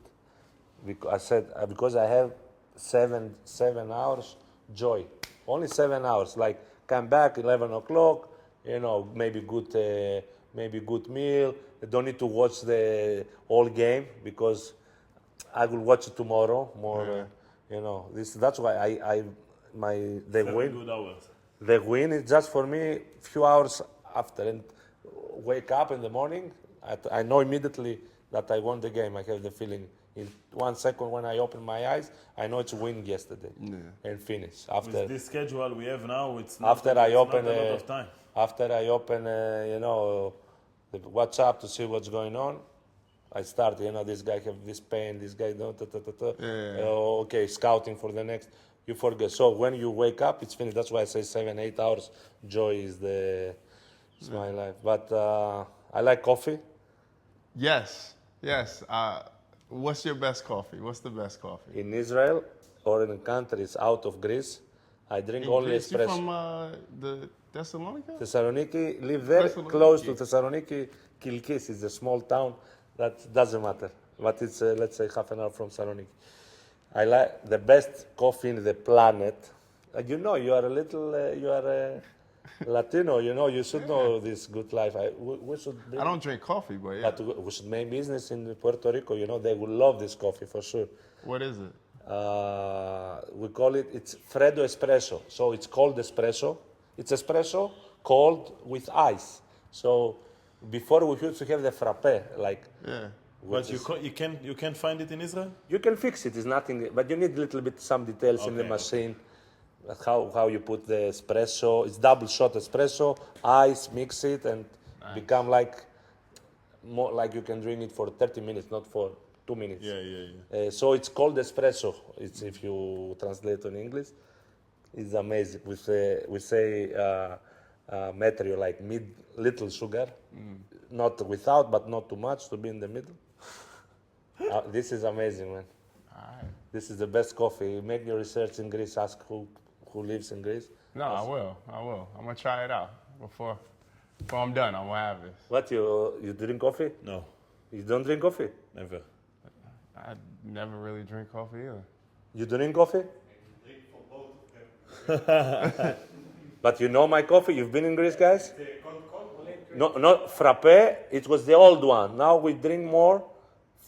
I said because I have 7 hours joy, only 7 hours. Like come back 11 o'clock, maybe good meal. I don't need to watch the whole game because I will watch it tomorrow more. That's why the 7 win. good hours. The win is just for me few hours after, and wake up in the morning. I know immediately that I won the game. I have the feeling in 1 second when I open my eyes, I know it's win yesterday and finish. After With this schedule we have now, it's after not, I it's open not a lot of time. After I open the WhatsApp to see what's going on, I start. This guy have this pain. This guy don't. Okay, scouting for the next. You forget. So when you wake up, it's finished. That's why I say 7, 8 hours. Joy is my life. But I like coffee. Yes. What's your best coffee? What's the best coffee? In Israel or in countries out of Greece, I drink only Greece, you espresso. from the Thessalonica? Thessaloniki, live there, close to Thessaloniki. Kilkis is a small town. That doesn't matter. But it's, let's say, half an hour from Thessaloniki. I like the best coffee in the planet. You are a little, you are a Latino, you should know this good life. We should I don't drink coffee, but yeah. But we should make business in Puerto Rico, they will love this coffee for sure. What is it? We call it's Freddo Espresso. So it's cold espresso. It's espresso cold with ice. So before we used to have the frappe, But you can find it in Israel? You can fix it. It's nothing, but you need a little bit some details in the machine. How you put the espresso? It's double shot espresso, ice, mix it, and become more like you can drink it for 30 minutes, not for 2 minutes. Yeah. So it's called espresso. It's if you translate in English, it's amazing. We say metrio, like little sugar, not without, but not too much to be in the middle. This is amazing, man. All right. This is the best coffee. Make your research in Greece. Ask who lives in Greece. No, I will. I'm gonna try it out before I'm done. I'm gonna have this. What you drink coffee? No. You don't drink coffee? Never. I never really drink coffee either. You drink coffee? But you know my coffee? You've been in Greece, guys? No, frappe, it was the old one. Now we drink more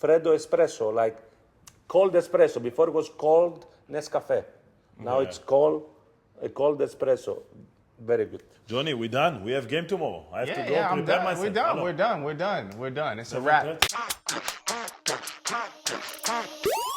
Freddo espresso, like cold espresso. Before it was cold Nescafe. Now it's cold espresso. Very good. Johnny, we done. We have game tomorrow. I have to go I'm prepare done. myself. We're done. It's a wrap. 7:30.